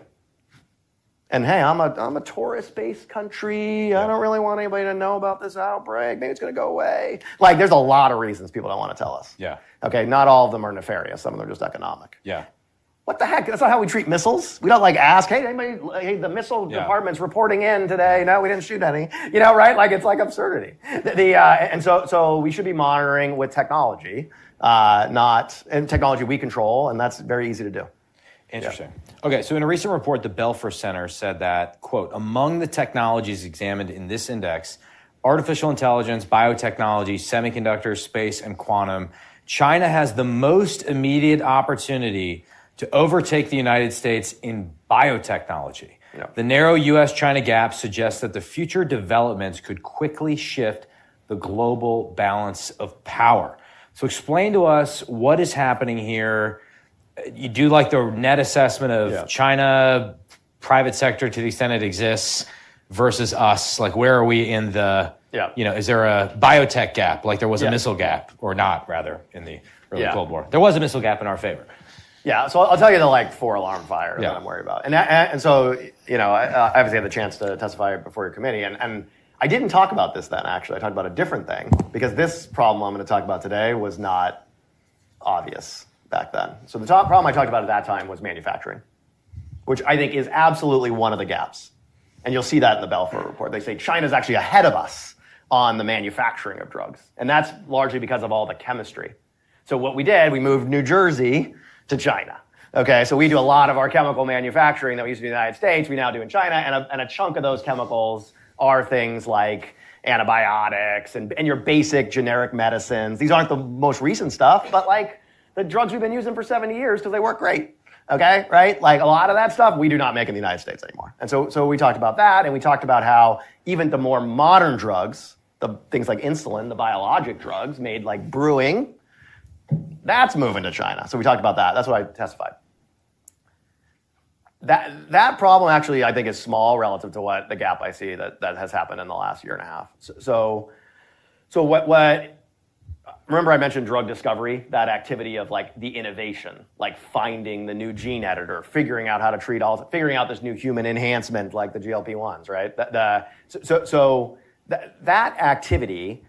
And hey, I'm a tourist-based country. I don't really want anybody to know about this outbreak. Maybe it's going to go away. Like, there's a lot of reasons people don't want to tell us. Yeah. Okay, not all of them are nefarious. Some of them are just economic. Yeah. What the heck? That's not how we treat missiles. We don't like ask, hey, the missile department's reporting in today. No, we didn't shoot any. Right? Like, it's like absurdity. And so we should be monitoring with technology, and technology we control, and that's very easy to do. Interesting. Yeah. Okay, so in a recent report, the Belfer Center said that, quote, among the technologies examined in this index, artificial intelligence, biotechnology, semiconductors, space, and quantum, China has the most immediate opportunity to overtake the United States in biotechnology. Yeah. The narrow U.S.-China gap suggests that the future developments could quickly shift the global balance of power. So explain to us what is happening here. You do like the net assessment of China, private sector to the extent it exists, versus us. Like, where are we in the, is there a biotech gap, like there was a missile gap, or not, rather, in the early Cold War? There was a missile gap in our favor. Yeah, so I'll tell you the 4 alarm fire that I'm worried about. And so, I obviously had the chance to testify before your committee, and I didn't talk about this then, actually. I talked about a different thing, because this problem I'm going to talk about today was not obvious back then. So the top problem I talked about at that time was manufacturing, which I think is absolutely one of the gaps. And you'll see that in the Belfer report. They say China's actually ahead of us on the manufacturing of drugs. And that's largely because of all the chemistry. So what we did, we moved New Jersey to China. Okay, so we do a lot of our chemical manufacturing that we used to do in the United States, we now do in China, and a chunk of those chemicals are things like antibiotics and your basic generic medicines. These aren't the most recent stuff, but like the drugs we've been using for 70 years because they work great. Okay, right? Like a lot of that stuff we do not make in the United States anymore. And so we talked about that, and we talked about how even the more modern drugs, the things like insulin, the biologic drugs made like brewing, That's moving to China. So we talked about that. That's what I testified. That problem actually, I think, is small relative to what the gap I see that has happened in the last year and a half. So what remember I mentioned drug discovery, that activity of like the innovation, like finding the new gene editor, figuring out how to treat figuring out this new human enhancement like the GLP-1s, right? That activity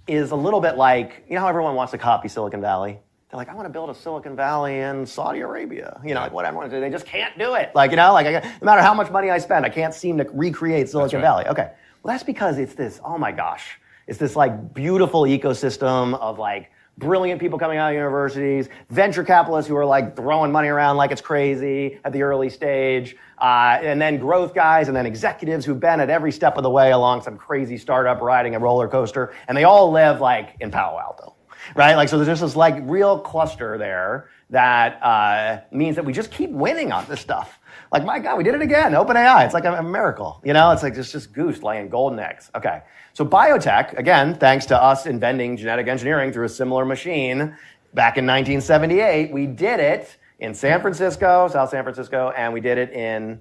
is a little bit like, you know how everyone wants to copy Silicon Valley? They're like, I want to build a Silicon Valley in Saudi Arabia. You know, like what everyone they just can't do it. Like, you know, like no matter how much money I spend, I can't seem to recreate Silicon Valley. Okay, well that's because it's this, oh my gosh, it's this like beautiful ecosystem of like brilliant people coming out of universities, venture capitalists who are like throwing money around like it's crazy at the early stage, and then growth guys, and then executives who've been at every step of the way along some crazy startup riding a roller coaster, and they all live like in Palo Alto, right? Like, so there's just this like real cluster there that means that we just keep winning on this stuff. Like, my God, we did it again. OpenAI, it's like a miracle. You know, it's like just goose laying golden eggs. Okay, so biotech, again, thanks to us inventing genetic engineering through a similar machine back in 1978, we did it in San Francisco, South San Francisco, and we did it in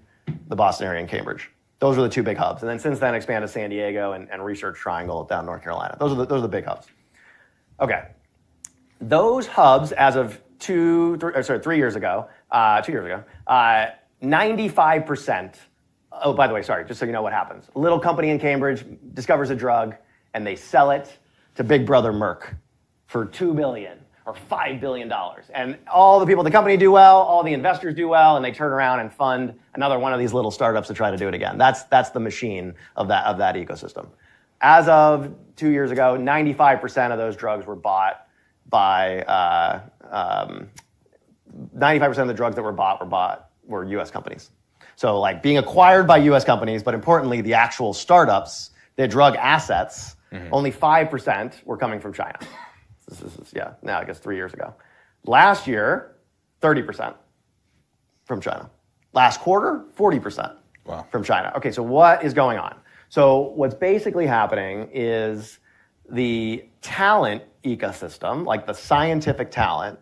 the Boston area and Cambridge. Those were the two big hubs. And then since then expanded to San Diego and Research Triangle down North Carolina. Those are the big hubs. Okay, those hubs as of 2 years ago, 95%, oh, by the way, sorry, just so you know what happens. A little company in Cambridge discovers a drug, and they sell it to Big Brother Merck for $2 billion or $5 billion. And all the people at the company do well, all the investors do well, and they turn around and fund another one of these little startups to try to do it again. That's the machine of that ecosystem. As of 2 years ago, 95% of those drugs were bought by 95% of the drugs that were U.S. companies. So like being acquired by U.S. companies, but importantly, the actual startups, their drug assets, only 5% were coming from China. This is now I guess 3 years ago. Last year, 30% from China. Last quarter, 40% from China. Okay, so what is going on? So what's basically happening is the talent ecosystem, like the scientific talent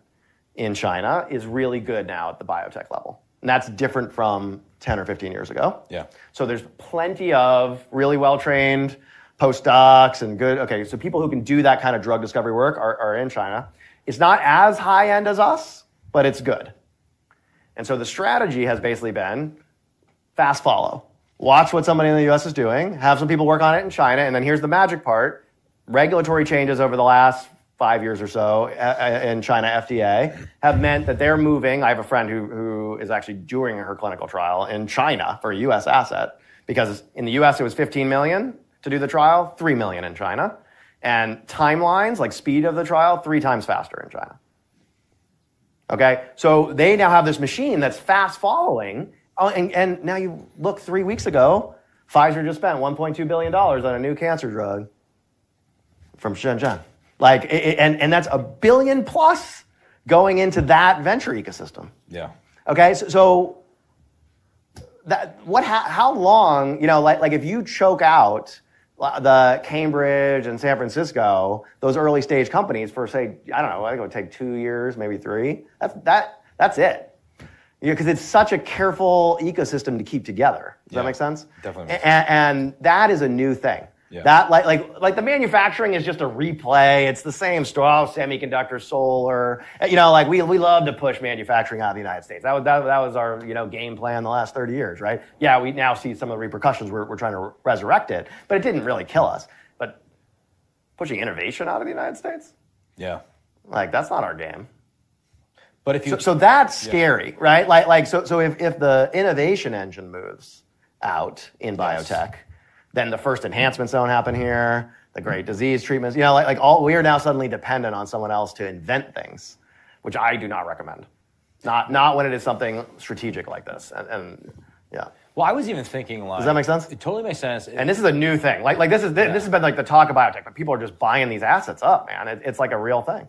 in China, is really good now at the biotech level. And that's different from 10 or 15 years ago. Yeah. So there's plenty of really well-trained postdocs and so people who can do that kind of drug discovery work are in China. It's not as high-end as us, but it's good. And so the strategy has basically been fast follow. Watch what somebody in the US is doing, have some people work on it in China, and then here's the magic part. Regulatory changes over the last 5 years or so in China, FDA, have meant that they're moving. I have a friend who is actually doing her clinical trial in China for a US asset, because in the US it was 15 million to do the trial, 3 million in China. And timelines, like speed of the trial, 3 times faster in China. Okay, so they now have this machine that's fast following. Oh, and now you look 3 weeks ago, Pfizer just spent $1.2 billion on a new cancer drug from Shenzhen. Like, and that's $1 billion plus going into that venture ecosystem. Yeah. Okay, so how long, you know, like if you choke out the Cambridge and San Francisco, those early stage companies for, say, I don't know, I think it would take 2 years, maybe 3. That's it. Because it's such a careful ecosystem to keep together. Does that make sense? Definitely. And that is a new thing. Yeah. That like the manufacturing is just a replay. It's the same story. Semiconductor, solar. You know, like we love to push manufacturing out of the United States. That was our game plan the last 30 years, right? Yeah, we now see some of the repercussions. We're trying to resurrect it, but it didn't really kill us. But pushing innovation out of the United States, like that's not our game. But if you so that's scary, right? Like so if the innovation engine moves out in biotech. Then the first enhancements don't happen here, the great disease treatments, we are now suddenly dependent on someone else to invent things, which I do not recommend. Not when it is something strategic like this. And Well, I was even thinking like... Does that make sense? It totally makes sense. And this is a new thing. This has been like the talk of biotech, but people are just buying these assets up, man. It's like a real thing.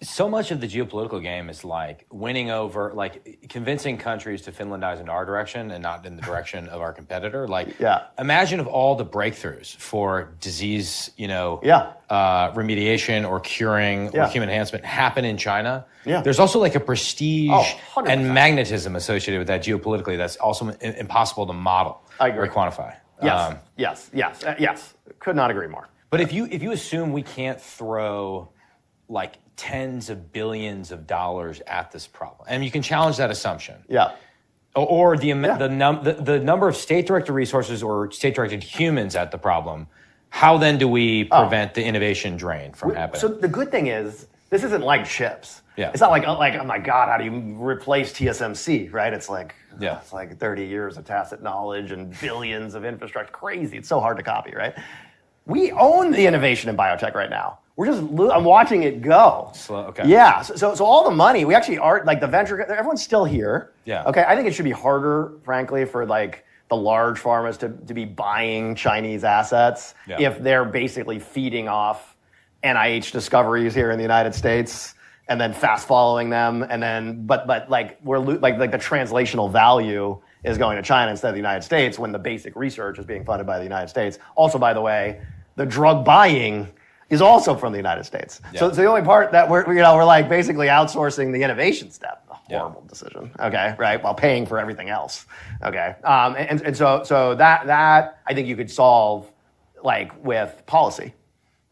So much of the geopolitical game is like winning over, like convincing countries to Finlandize in our direction and not in the direction of our competitor. Like, imagine if all the breakthroughs for disease, remediation or curing or human enhancement happen in China. Yeah. There's also like a prestige and magnetism associated with that geopolitically that's also impossible to model or quantify. Yes. Could not agree more. But if you assume we can't throw like tens of billions of dollars at this problem, and you can challenge that assumption. Yeah. Or the number of state-directed resources or state-directed humans at the problem, how then do we prevent the innovation drain from happening? So the good thing is, this isn't like chips. Yeah. It's not like, oh my God, how do you replace TSMC, right? It's like, it's like 30 years of tacit knowledge and billions of infrastructure. Crazy. It's so hard to copy, right? We own the innovation in biotech right now. I'm watching it go. Slow, okay. Yeah. So all the money, we actually are, like the venture, everyone's still here. Yeah. Okay. I think it should be harder, frankly, for like the large pharmas to be buying Chinese assets if they're basically feeding off NIH discoveries here in the United States and then fast following them. And then, but like we're like the translational value is going to China instead of the United States when the basic research is being funded by the United States. Also, by the way, the drug buying is also from the United States. Yeah. So it's the only part that we're like basically outsourcing the innovation step. A horrible decision, okay, right? While paying for everything else, okay? And so that I think you could solve like with policy,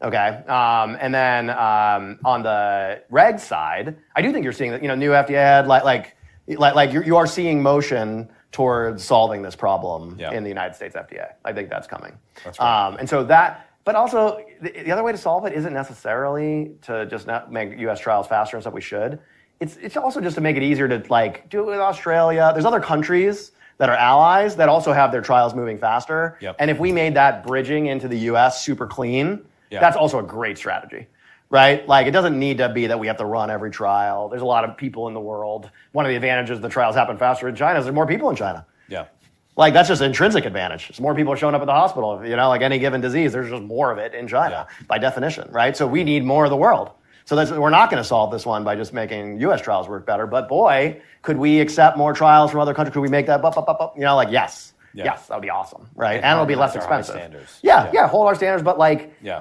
okay? And then on the reg side, I do think you're seeing that, new FDA head, like you are seeing motion towards solving this problem in the United States FDA. I think that's coming. That's right. And so that. But also, the other way to solve it isn't necessarily to just not make U.S. trials faster and stuff we should. It's also just to make it easier to like do it with Australia. There's other countries that are allies that also have their trials moving faster. Yep. And if we made that bridging into the U.S. super clean, that's also a great strategy, right? Like it doesn't need to be that we have to run every trial. There's a lot of people in the world. One of the advantages the trials happen faster in China is there's more people in China. Yeah. Like, that's just intrinsic advantage. There's more people showing up at the hospital. Like any given disease, there's just more of it in China by definition, right? So we need more of the world. So we're not going to solve this one by just making U.S. trials work better. But boy, could we accept more trials from other countries? Could we make that yes. Yeah. Yes, that would be awesome, right? And it'll be less expensive. Standards. Yeah, hold our standards. But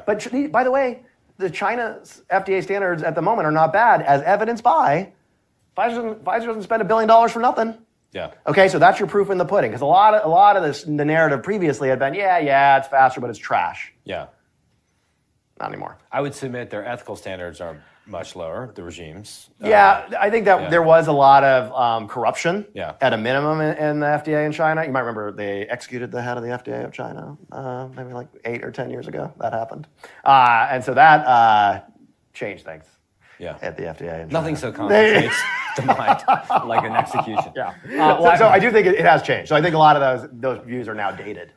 but by the way, the China's FDA standards at the moment are not bad, as evidenced by Pfizer doesn't spend $1 billion for nothing. Yeah. Okay, so that's your proof in the pudding. Because a lot of this, the narrative previously had been, it's faster, but it's trash. Yeah. Not anymore. I would submit their ethical standards are much lower, the regimes. I think that there was a lot of corruption at a minimum in the FDA in China. You might remember they executed the head of the FDA of China maybe like 8 or 10 years ago. That happened. And so that changed things. Yeah. At the FDA. Nothing so complicates the mind like an execution. Yeah. So I do think it has changed. So I think a lot of those views are now dated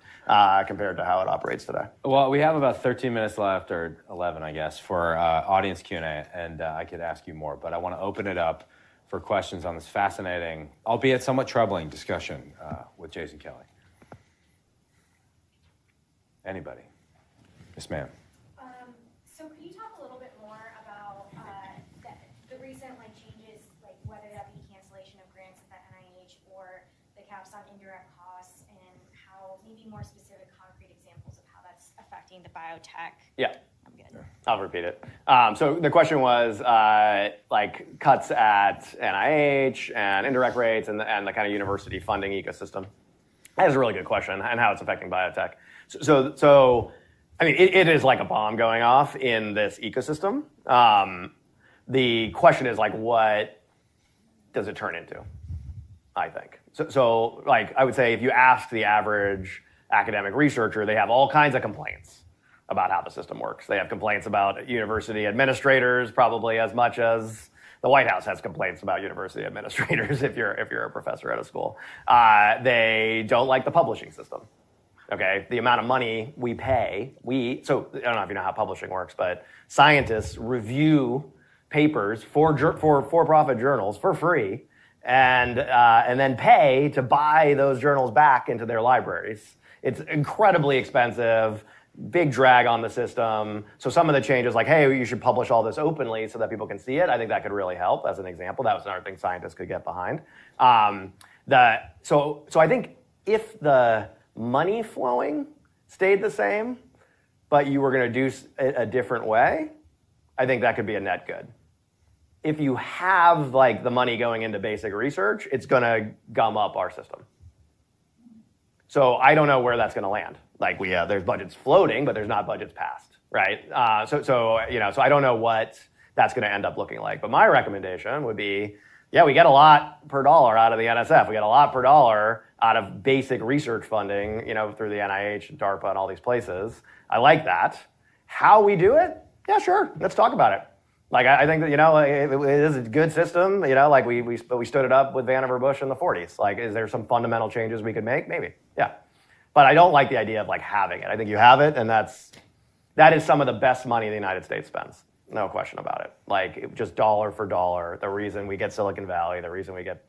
compared to how it operates today. Well, we have about 13 minutes left, or 11, I guess, for audience Q&A, and I could ask you more, but I want to open it up for questions on this fascinating, albeit somewhat troubling discussion with Jason Kelly. Anybody? Yes, ma'am. So could you talk a little bit more about the recent changes, like whether that be cancellation of grants at the NIH or the caps on indirect costs, and how maybe more specific, concrete examples of how that's affecting the biotech? Yeah. I'm good. I'll repeat it. So the question was cuts at NIH and indirect rates and the kind of university funding ecosystem. That is a really good question, and how it's affecting biotech. So I mean, it is like a bomb going off in this ecosystem. The question is what does it turn into? I think. So I would say if you ask the average academic researcher, they have all kinds of complaints about how the system works. They have complaints about university administrators probably as much as the White House has complaints about university administrators if you're a professor at a school. They don't like the publishing system. Okay, the amount of money we pay, so I don't know if you know how publishing works, but scientists review papers for for-profit journals for free, and then pay to buy those journals back into their libraries. It's incredibly expensive. big drag on the system. So some of the changes, like, hey, you should publish all this openly so that people can see it. I think that could really help as an example. That was another thing scientists could get behind. So I think if the money flowing stayed the same, but you were going to do a different way, I think that could be a net good. If you have like the money going into basic research, it's going to gum up our system. So I don't know where that's going to land. Like there's budgets floating, but there's not budgets passed, right? So I don't know what that's going to end up looking like. But my recommendation would be, yeah, we get a lot per dollar out of the NSF. We get a lot per dollar out of basic research funding, through the NIH and DARPA and all these places. I like that. How we do it? Yeah, sure. Let's talk about it. Like, I think that, it is a good system, like we stood it up with Vannevar Bush in the 40s. Like, is there some fundamental changes we could make? Maybe, yeah. But I don't like the idea of like having it. I think you have it, and that is some of the best money the United States spends. No question about it. Like, just dollar for dollar, the reason we get Silicon Valley, the reason we get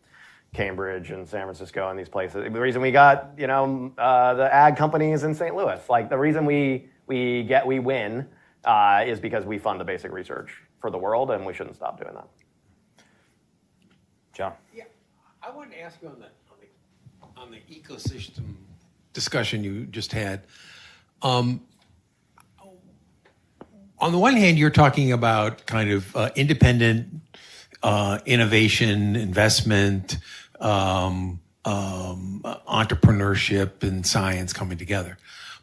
Cambridge and San Francisco and these places, the reason we got, the ag companies in St. Louis, like the reason we win is because we fund the basic research for the world, and we shouldn't stop doing that. John? Yeah, I wanted to ask you on the ecosystem discussion you just had. On the one hand, you're talking about kind of independent innovation, investment, entrepreneurship, and science coming together.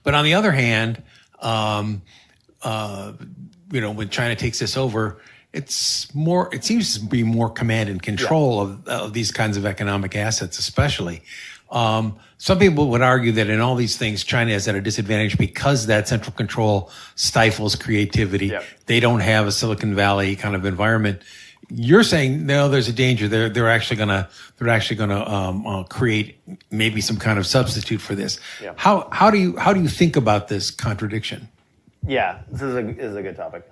But on the other hand, when China takes this over, it seems to be more command and control of these kinds of economic assets, especially. Some people would argue that in all these things, China is at a disadvantage because that central control stifles creativity. Yep. They don't have a Silicon Valley kind of environment. You're saying no, there's a danger. They're actually gonna create maybe some kind of substitute for this. Yeah. How do you think about this contradiction? Yeah, this is a good topic.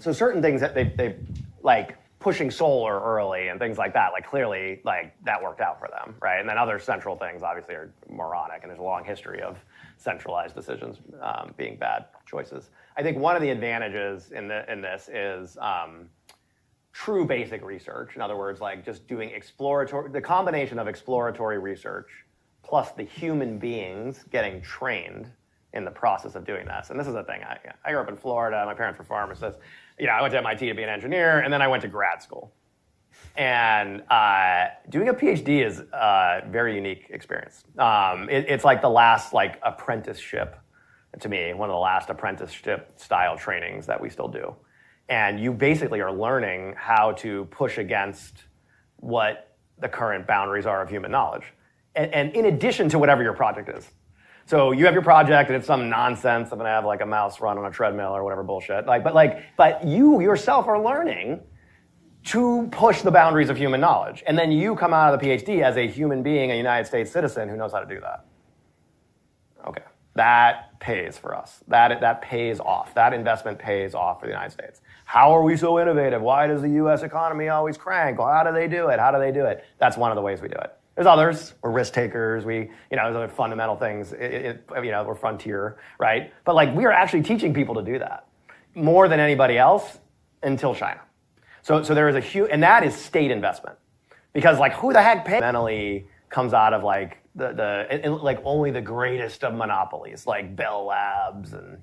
So certain things that they like pushing solar early and things like that, like clearly like that worked out for them, right? And then other central things obviously are moronic, and there's a long history of centralized decisions being bad choices. I think one of the advantages in this is true basic research. In other words, like just doing the combination of exploratory research plus the human beings getting trained in the process of doing this. And this is the thing. I grew up in Florida. My parents were pharmacists. I went to MIT to be an engineer, and then I went to grad school. And doing a PhD is a very unique experience. It's like the last apprenticeship, to me, one of the last apprenticeship style trainings that we still do. And you basically are learning how to push against what the current boundaries are of human knowledge. And in addition to whatever your project is. So you have your project, and it's some nonsense. I'm going to have like a mouse run on a treadmill or whatever bullshit. But you yourself are learning to push the boundaries of human knowledge. And then you come out of the PhD as a human being, a United States citizen who knows how to do that. Okay, that pays for us. That pays off. That investment pays off for the United States. How are we so innovative? Why does the U.S. economy always crank? Well, how do they do it? That's one of the ways we do it. There's others. We're risk takers. There's other fundamental things. We're frontier, right? But we are actually teaching people to do that more than anybody else until China. So there is a huge, and that is state investment, because who the heck pays? Mentally comes out of only the greatest of monopolies, like Bell Labs and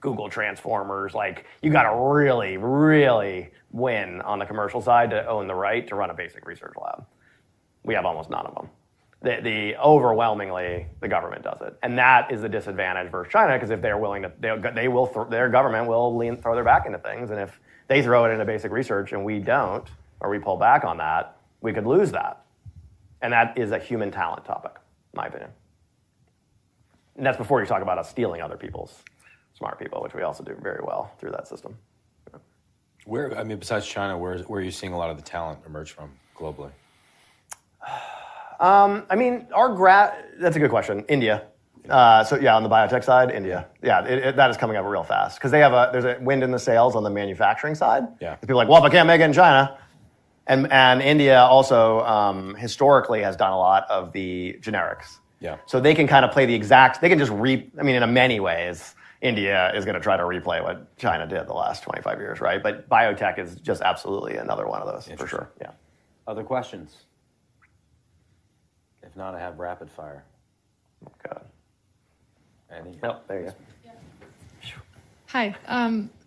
Google Transformers. You got to really, really win on the commercial side to own the right to run a basic research lab. We have almost none of them. Overwhelmingly, the government does it, and that is the disadvantage versus China. Because if they're willing to, their government will throw their back into things, and if they throw it into basic research and we don't, or we pull back on that, we could lose that, and that is a human talent topic, in my opinion. And that's before you talk about us stealing other people's smart people, which we also do very well through that system. Besides China, where are you seeing a lot of the talent emerge from globally? That's a good question. India. On the biotech side, India. Yeah, that is coming up real fast because there's a wind in the sails on the manufacturing side. Yeah. People are like, well, if I can't make it in China. And India also historically has done a lot of the generics. Yeah. So they can kind of play they can just in many ways, India is going to try to replay what China did the last 25 years, right? But biotech is just absolutely another one of those, for sure. Yeah. Other questions? If not, I have rapid fire. Oh, God. Any? Oh, there you go. Hi.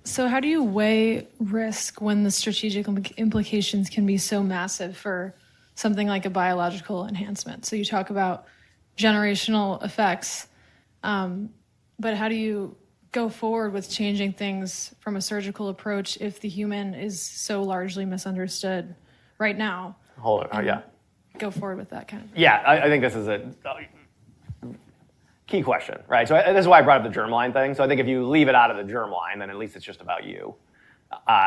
So how do you weigh risk when the strategic implications can be so massive for something like a biological enhancement? So you talk about generational effects, but how do you go forward with changing things from a surgical approach if the human is so largely misunderstood right now? Hold it. Yeah. Go forward with that kind of. Yeah, I think this is a key question, right? So this is why I brought up the germline thing. So I think if you leave it out of the germline, then at least it's just about you.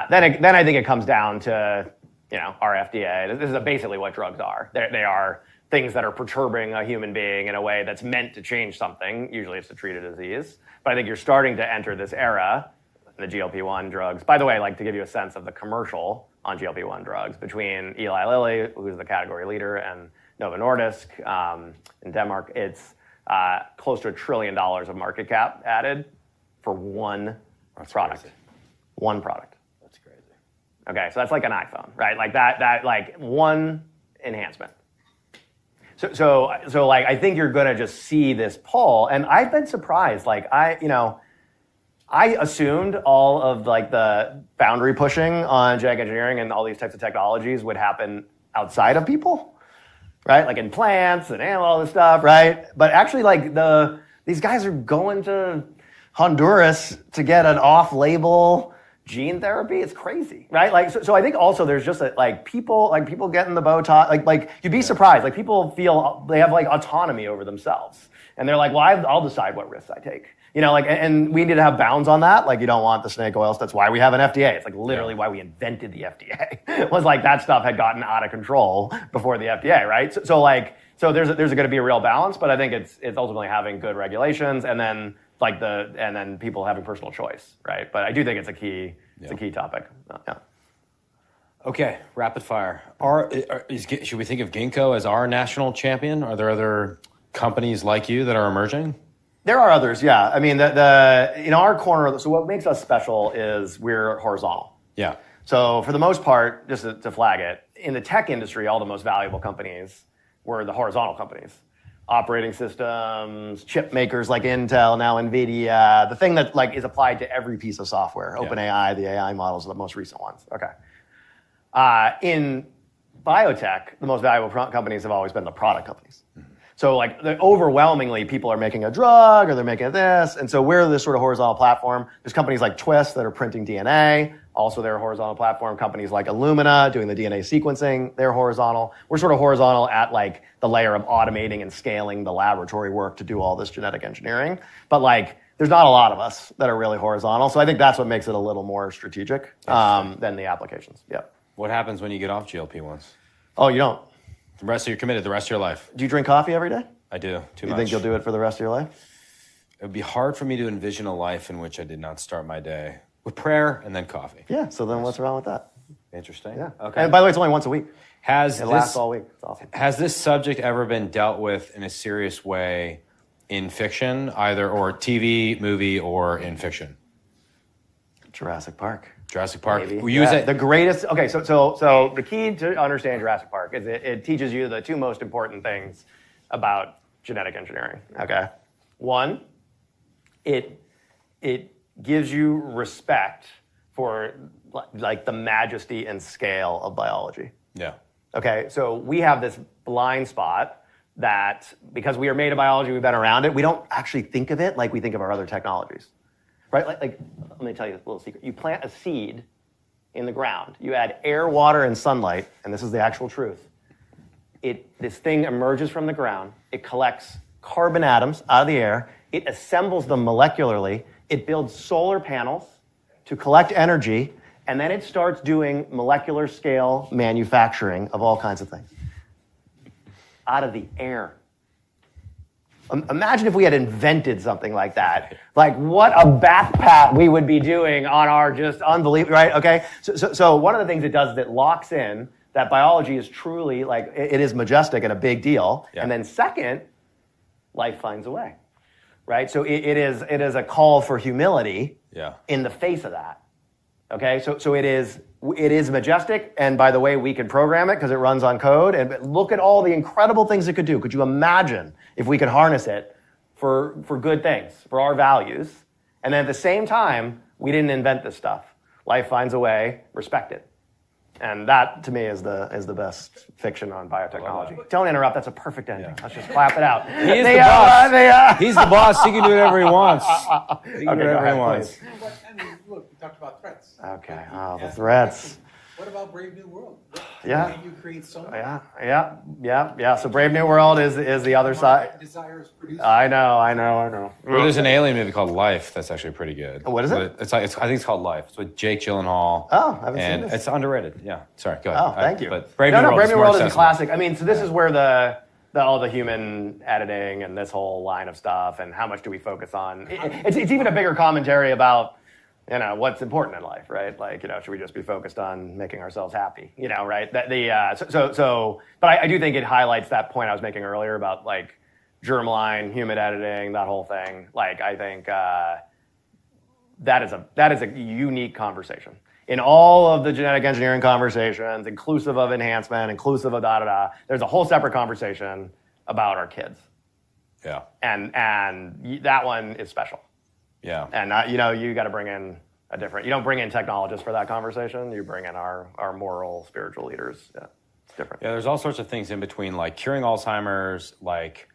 Then I think it comes down to, our FDA. This is basically what drugs are. They are things that are perturbing a human being in a way that's meant to change something. Usually it's to treat a disease. But I think you're starting to enter this era, the GLP-1 drugs. By the way, like to give you a sense of the commercial on GLP-1 drugs between Eli Lilly, who's the category leader, and Novo Nordisk in Denmark, it's close to $1 trillion of market cap added for one product. Crazy. One product. That's crazy. Okay, so that's like an iPhone, right? Like that like one enhancement. So like I think you're gonna just see this pull, and I've been surprised. Like I assumed all of like the boundary pushing on genetic engineering and all these types of technologies would happen outside of people. Right, like in plants and all this stuff, right? But actually, like these guys are going to Honduras to get an off-label gene therapy. It's crazy, right? Like, so I think also there's just people getting the Botox. Like you'd be surprised. Like people feel they have like autonomy over themselves, and they're like, well, I'll decide what risks I take. And we need to have bounds on that. Like you don't want the snake oil. That's why we have an FDA. It's like literally why we invented the FDA. It was like that stuff had gotten out of control before the FDA, right? So there's going to be a real balance, but I think it's ultimately having good regulations and then people having personal choice, right? But I do think it's a key topic. Yeah. Okay, rapid fire. Should we think of Ginkgo as our national champion? Are there other companies like you that are emerging? There are others, yeah. I mean, in our corner, so what makes us special is we're horizontal. Yeah. So for the most part, just to flag it, in the tech industry, all the most valuable companies were the horizontal companies. Operating systems, chip makers like Intel, now NVIDIA, the thing that like is applied to every piece of software. OpenAI, the AI models are the most recent ones. Okay. In biotech, the most valuable companies have always been the product companies. Mm-hmm. So like overwhelmingly, people are making a drug or they're making this. And so we're this sort of horizontal platform. There's companies like Twist that are printing DNA. Also, they're a horizontal platform. Companies like Illumina doing the DNA sequencing, they're horizontal. We're sort of horizontal at like the layer of automating and scaling the laboratory work to do all this genetic engineering. But like, there's not a lot of us that are really horizontal. So I think that's what makes it a little more strategic than the applications. Yeah. What happens when you get off GLP-1s? Oh, you don't? You're committed the rest of your life. Do you drink coffee every day? I do, too much. You think you'll do it for the rest of your life? It would be hard for me to envision a life in which I did not start my day with prayer and then coffee. Yeah, so then what's wrong with that? Interesting. Yeah. Okay. And by the way, it's only once a week. It lasts all week. It's awesome. Has this subject ever been dealt with in a serious way in fiction, or TV, movie, or in fiction? Jurassic Park. Jurassic Park. Maybe. We use it. The greatest. Okay, so the key to understand Jurassic Park is it teaches you the two most important things about genetic engineering. Okay, one, it gives you respect for like the majesty and scale of biology. Yeah. Okay, so we have this blind spot that because we are made of biology, we've been around it. We don't actually think of it like we think of our other technologies. Right? Like, let me tell you a little secret. You plant a seed in the ground. You add air, water, and sunlight, and this is the actual truth. This thing emerges from the ground. It collects carbon atoms out of the air. It assembles them molecularly. It builds solar panels to collect energy, and then it starts doing molecular scale manufacturing of all kinds of things out of the air. Imagine if we had invented something like that. Like what a backpat we would be doing on our just unbelievable, right? Okay. So one of the things it does is it locks in that biology is truly it is majestic and a big deal. Yeah. And then second, life finds a way. right? So it is a call for humility Yeah. in the face of that. Okay, so it is majestic, and by the way, we can program it because it runs on code. And look at all the incredible things it could do. Could you imagine if we could harness it for good things, for our values? And then at the same time, we didn't invent this stuff. Life finds a way. Respect it. And that, to me, is the best fiction on biotechnology. Don't interrupt. That's a perfect ending. Let's just clap it out. He is the boss. He's the boss. He can do whatever he wants. He can do whatever he wants. No, but, I mean, look, we talked about threats. Okay. Oh, the threats. What about Brave New World? Yeah. You create so much. Yeah. So Brave New World is the other side. Desires produce. I know. Well, there's an alien movie called Life that's actually pretty good. What is it? I think it's called Life. It's with Jake Gyllenhaal. Oh, I haven't seen and this. it's underrated. Yeah. Sorry. Go ahead. Oh, thank you. But Brave Brave New New World World is a accessible. classic. I mean, so this is where all the human editing and this whole line of stuff and how much do we focus on. It's even a bigger commentary about, what's important in life, right? Like, should we just be focused on making ourselves happy, right? But I do think it highlights that point I was making earlier about like germline, human editing, that whole thing. Like, I think that is a unique conversation. In all of the genetic engineering conversations, inclusive of enhancement, inclusive of da-da-da, there's a whole separate conversation about our kids. Yeah. And that one is special. Yeah. And, you got to bring in you don't bring in technologists for that conversation. You bring in our moral, spiritual leaders. Yeah, it's different. Yeah, there's all sorts of things in between, like curing Alzheimer's, like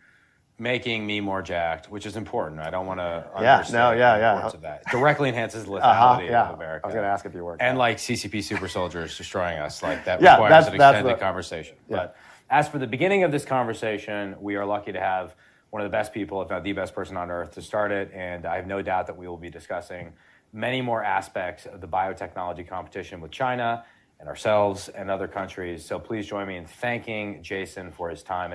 making me more jacked, which is important. I don't want to understand the importance of that. It directly enhances the lethality of America. I was going to ask if you worked. And like CCP super soldiers destroying us, like that requires an extended conversation. Yeah. But as for the beginning of this conversation, we are lucky to have one of the best people, if not the best person on earth, to start it. And I have no doubt that we will be discussing many more aspects of the biotechnology competition with China and ourselves and other countries. So please join me in thanking Jason for his time and